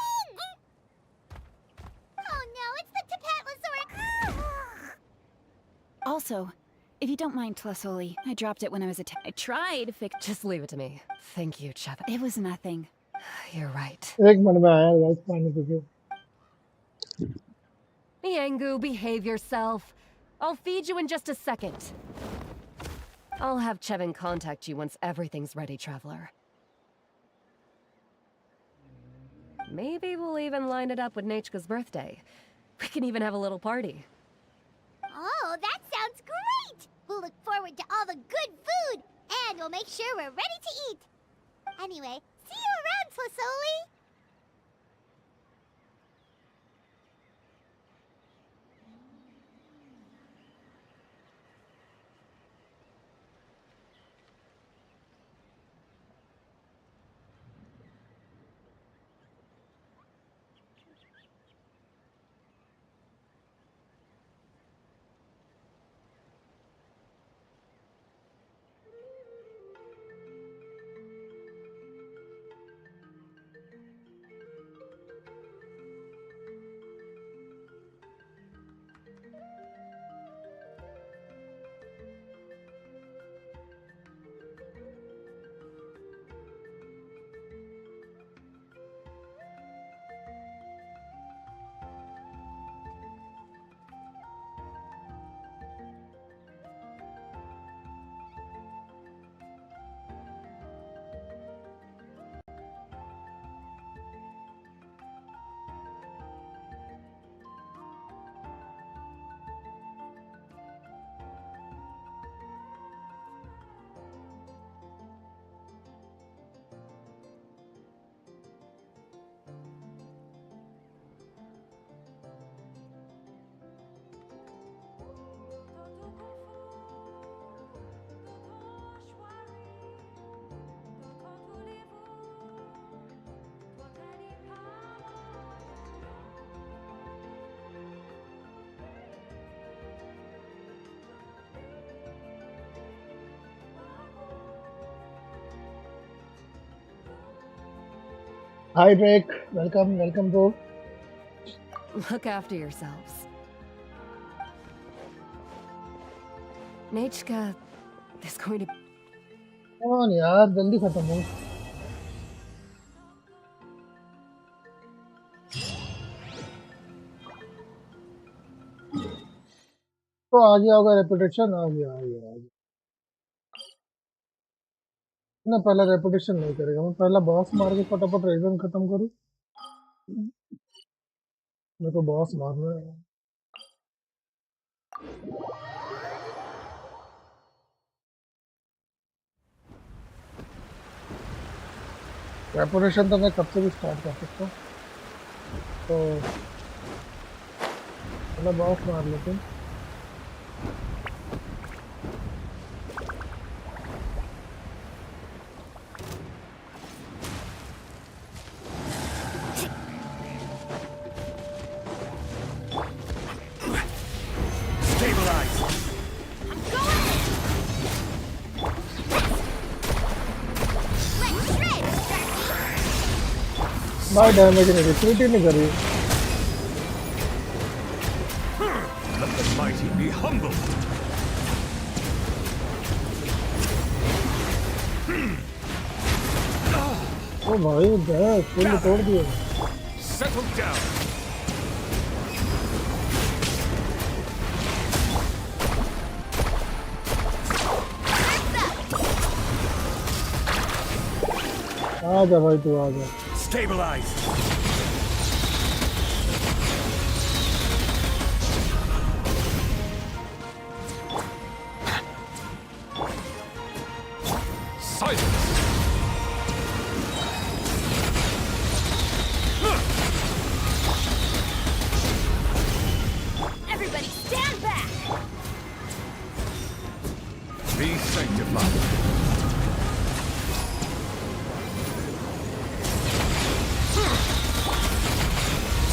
Oh no, it's the Topetlosaur. Also, if you don't mind, Tlasoli, I dropped it when I was I tried to fix. Just leave it to me. Thank you, Chevin. It was nothing. You're right. एक minute में आया guys पानी P के. Yangu, behave yourself. I'll feed you in just a second. I'll have Chevin contact you once everything's ready, Traveler. Maybe we'll even line it up with Nachka's birthday. We can even have a little party. Oh, that sounds great! We'll look forward to all the good food, and we'll make sure we're ready to eat. Anyway, see you around, Tlasoli! Hi Drake, welcome bro. Look after yourselves. Nechka is going to... Come on yaar, jaldi khatam ho. तो आ गया होगा reputation आ गया ना पहला reputation नहीं करेगा मैं पहला बॉस मार के फटाफट रीजन खत्म करूं मेरे को बॉस मारना है रेपुटेशन तो मैं कब से भी स्टार्ट कर सकता हूं तो पहला बॉस मार लेते हैं भाई डैमेज नहीं रिट्रीट ही नहीं कर रही Let the mighty be humble. ओ भाई फुल तोड़ दिया Settle down. आजा भाई तू आजा Stabilize. Silence. Everybody stand back! Be sanctified.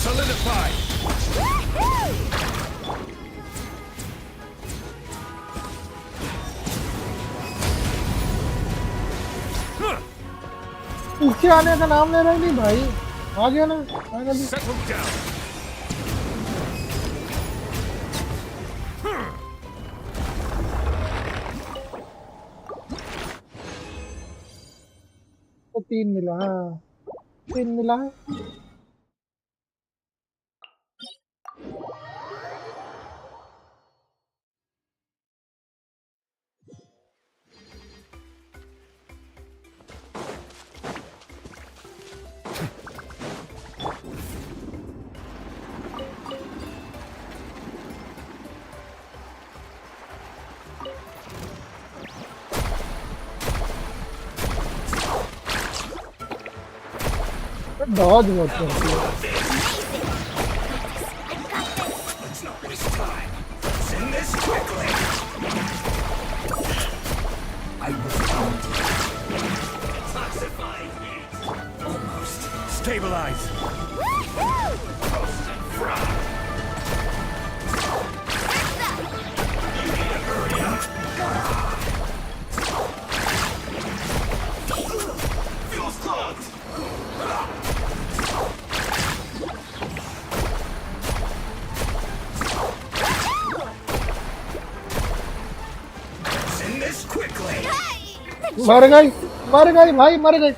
Solidify. पीछे आने का नाम ले रहा नहीं भाई आ गया ना फाइनली Settle down. तो 3 मिला 3 मिला डॉज बहुत करती है Let's not waste time. Send this quickly. I was counting. Toxifying heat. Almost. Stabilize. Roast and fry. You need to hurry up. Fuel's clogged. Send this quickly. मर गई भाई मर गई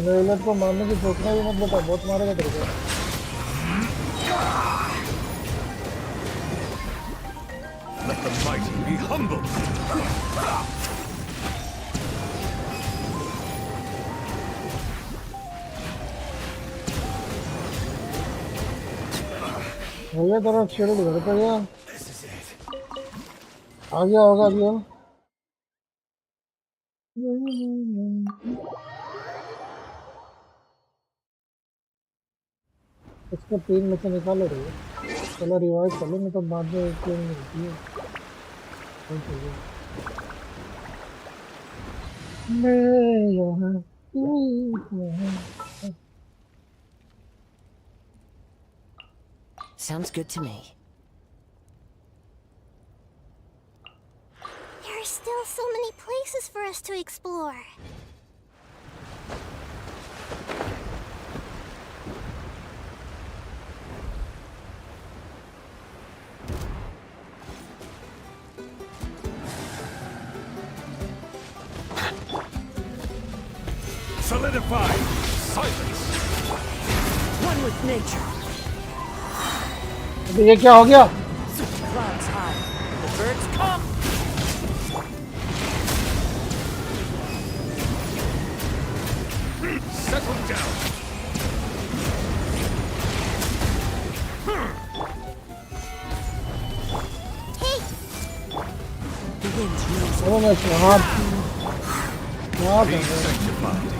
नेवलेट को मारने की सोचना भी मत बता बहुत मारेगा तेरे को Let the mighty be humble. भैया तेरा शेर घर पे गया आ गया होगा अभी इसको 3 में से निकालो रे चलो रिवाइव कर लो नहीं तो बाद में क्यों नहीं होती है मैं यहाँ तू यहाँ Sounds good to me. There are still so many places for us to explore. Solidify! Silence! One with nature. अबे ये क्या हो गया? Clouds high. The birds come. Settle down! Hey! The wind knows. Oh my God! क्या Be कर रहे हैं? sanctified.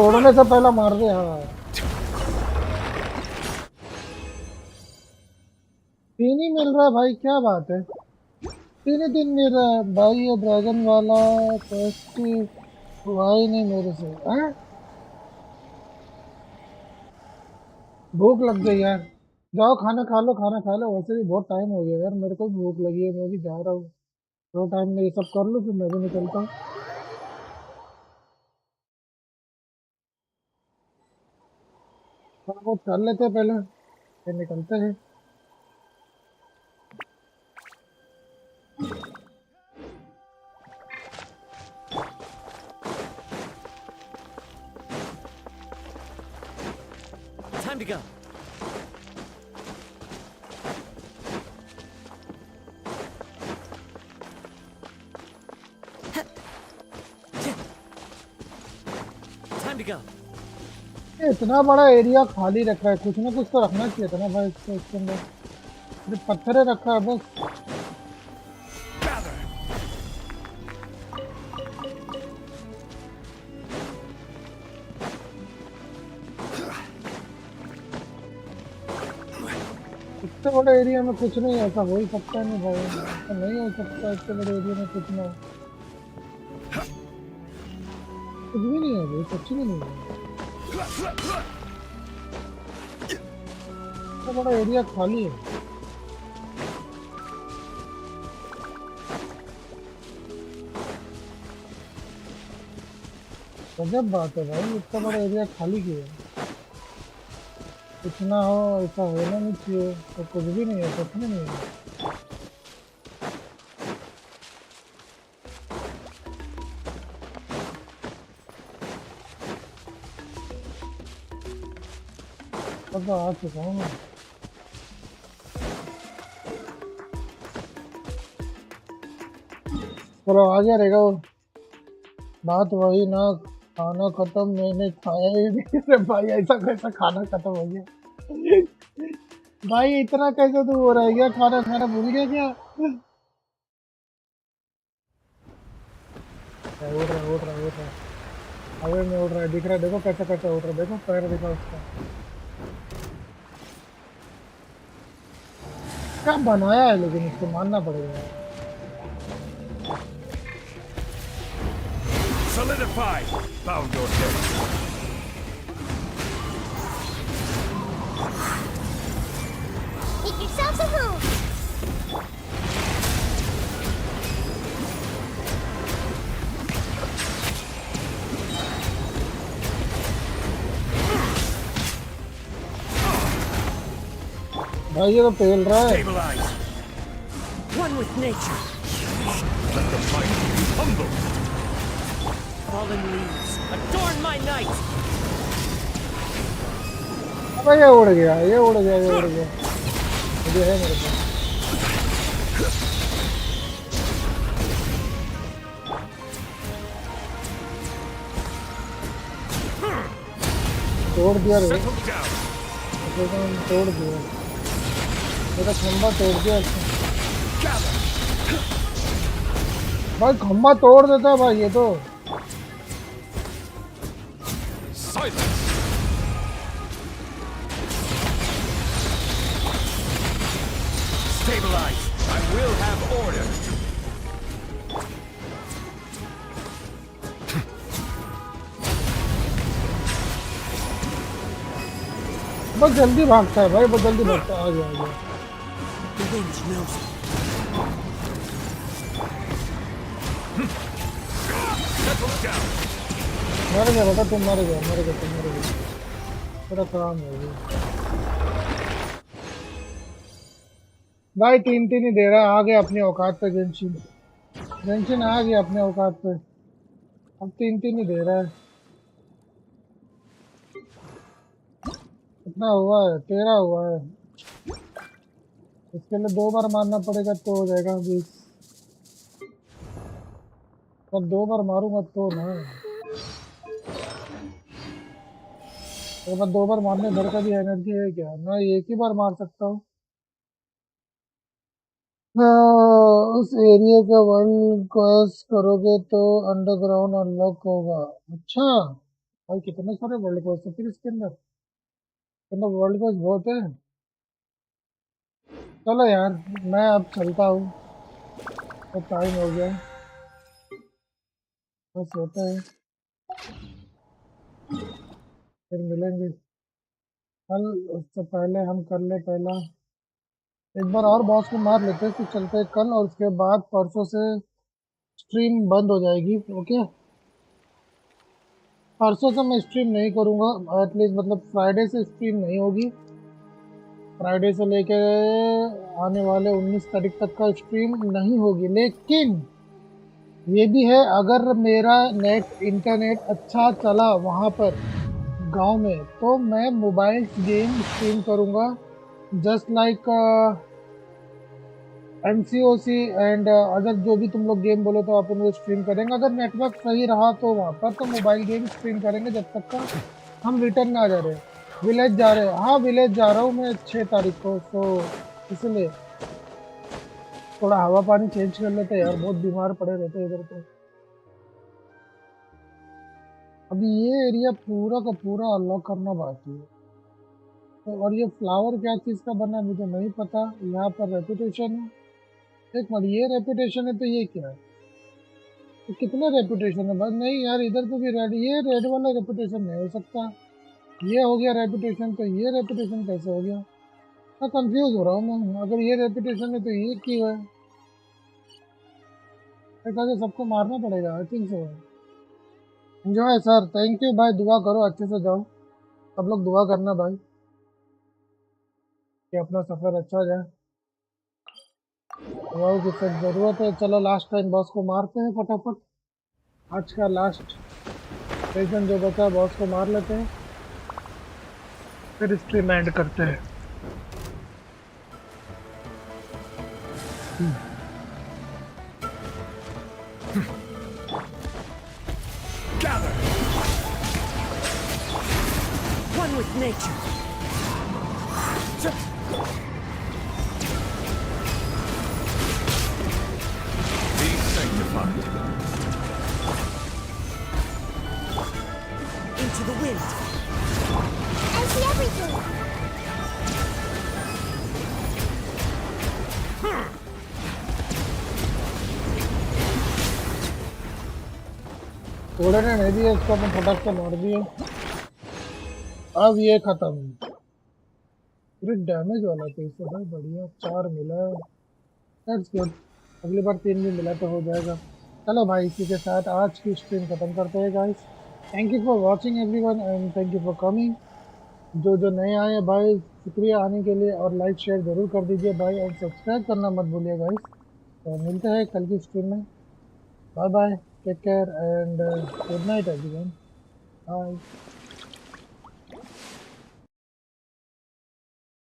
उड़ने से पहले मार दे हाँ। 3 ही मिल रहा है भाई, क्या बात है? 3 ही दिन मिल रहा है भाई। ये ड्रैगन वाला क्वेस्ट हुआ ही नहीं मेरे से। हैं? भूख लग गई यार। जाओ खाना खा लो, खाना खा लो। वैसे भी बहुत टाइम हो गया यार, मेरे को भी भूख लगी है। मैं भी जा रहा हूँ। थोड़ा टाइम में ये सब कर लो फिर मैं भी निकलता हूँ। थोड़ा बहुत कर लेते हैं पहले, फिर निकलते हैं। Time to go. Time to go. ये इतना बड़ा एरिया खाली रखा है, कुछ ना कुछ तो रखना चाहिए था ना भाई इसके अंदर। सिर्फ पत्थरे रखा है बस। इतने बड़े एरिया में कुछ नहीं, ऐसा हो ही सकता नहीं भाई। ऐसा नहीं हो सकता इतने बड़े एरिया में कुछ ना हो। कुछ भी नहीं है भाई, कुछ भी नहीं है। इतना बड़ा एरिया खाली है। गजब बात है भाई, इतना बड़ा एरिया खाली क्यों है? इतना हो ऐसा होना नहीं चाहिए। तो कुछ भी नहीं है, कुछ भी नहीं है। अब तो आ चुका हूँ मैं। चलो आ गया रहेगा वो। बात वही ना, खाना खत्म मैंने खाया ही नहीं। अरे भाई ऐसा कैसा खाना खत्म हो गया? भाई इतना कैसे तू हो रहा है? क्या खाना खाना भूल गया क्या? उड़ रहा है, उड़ रहा है, उड़ रहा है। हवा में उड़ रहा है, दिख रहा है। देखो कैसे कैसे उड़ रहा है, देखो पैर दिखा उसका। क्या बनाया है, लेकिन इसको मानना पड़ेगा। Solidify! Bow your head. Make yourselves a move! भाई ये तो पेल रहा है। Stabilize! One with nature. Let the mighty be humble! Fallen leaves adorn my night. अबे ये उड़ गया, ये उड़ गया, ये उड़ गया। मुझे है मेरे पास। तोड़ दिया रे, तोड़ दिया। मेरा खंबा तोड़ दिया इसने। भाई खंबा तोड़ देता है भाई ये तो। Silence! Stabilize! I will have order! बहुत जल्दी भागता है भाई, बहुत जल्दी भागता है। आ गया, आ गया। The wind knows it. मर गया बेटा, तुम मर गया, मर गया, तुम मर गया, थोड़ा काम हो गया भाई। 3-3 ही दे रहा है, आ गया अपनी औकात पे गेंशिन। गेंशिन आ गया अपने औकात पे, अब 3-3 ही दे रहा है। कितना हुआ है? 13 हुआ है। इसके लिए 2 बार मारना पड़ेगा तो हो जाएगा 20। अब 2 बार मारूंगा तो ना, तो मैं 2 बार मारने भर का भी एनर्जी है क्या? मैं एक ही बार मार सकता हूँ। हाँ, उस एरिया का वर्ल्ड क्रॉस करोगे तो अंडरग्राउंड अनलॉक होगा। अच्छा भाई, कितने सारे वर्ल्ड क्रॉस है फिर इसके अंदर, मतलब वर्ल्ड क्रॉस बहुत है। चलो यार, मैं अब चलता हूँ, तो टाइम हो गया, बस होता है, फिर मिलेंगे कल। उससे पहले हम कर ले पहला एक बार और बॉस को मार लेते हैं, फिर चलते हैं कल, और उसके बाद परसों से स्ट्रीम बंद हो जाएगी। ओके, परसों से मैं स्ट्रीम नहीं करूँगा, एटलीस्ट मतलब फ्राइडे से स्ट्रीम नहीं होगी। फ्राइडे से लेके आने वाले 19 तारीख तक का स्ट्रीम नहीं होगी। लेकिन ये भी है, अगर मेरा नेट इंटरनेट अच्छा चला वहाँ पर गांव में, तो मैं मोबाइल गेम स्ट्रीम करूँगा, जस्ट लाइक MCOC एंड अगर जो भी तुम लोग गेम बोलो तो अपन वो स्ट्रीम करेंगे। अगर नेटवर्क सही रहा तो वहाँ पर तो मोबाइल गेम स्ट्रीम करेंगे, जब तक का हम रिटर्न ना जा रहे। विलेज जा रहे हैं, हाँ विलेज जा रहा हूँ मैं 6 तारीख को, तो इसलिए थोड़ा हवा पानी चेंज कर लेते हैं यार, बहुत बीमार पड़े रहते हैं इधर तो। अभी ये एरिया पूरा का पूरा अनलॉक करना बाकी है। तो और ये फ्लावर क्या चीज़ का बना है मुझे नहीं पता। यहाँ पर रेपुटेशन है, एक मिनट, ये रेपुटेशन है तो ये क्या है? तो कितने रेपुटेशन है? बस नहीं यार, इधर को भी रेड, ये रेड वाला रेपुटेशन नहीं हो सकता। ये हो गया रेपुटेशन, तो ये रेपुटेशन कैसे हो गया? मैं कंफ्यूज हो रहा हूँ मैं। अगर ये रेपुटेशन है तो ये क्यों है? ऐसा तो सबको मारना पड़ेगा, I think so. Enjoy sir, thank you भाई, दुआ करो अच्छे से जाओ, सब लोग दुआ करना भाई कि अपना सफ़र अच्छा जाए। दुआओं की सब ज़रूरत है। चलो लास्ट टाइम बॉस को मारते हैं फटाफट, आज का लास्ट सेशन जो बचा बॉस को मार लेते हैं, फिर स्ट्रीम एंड करते हैं। Gather! One with nature! Be sanctified. Into the wind! I see everything! थोड़े ने नहीं दिए इसको, अपन फटाक से मार दिए। अब ये खत्म, पूरी डैमेज वाला तो इससे भाई बढ़िया 4 मिला है, दैट्स गुड। अगली बार 3 भी मिला तो हो जाएगा। चलो भाई, इसी के साथ आज की स्ट्रीम खत्म करते हैं guys. Thank you for watching everyone and thank you for coming. जो जो नए आए हैं भाई, शुक्रिया आने के लिए, और लाइक शेयर ज़रूर कर दीजिए भाई, और सब्सक्राइब करना मत भूलिए गाइस। तो मिलते हैं कल की स्ट्रीम में। Bye bye, take care and good night everyone, bye.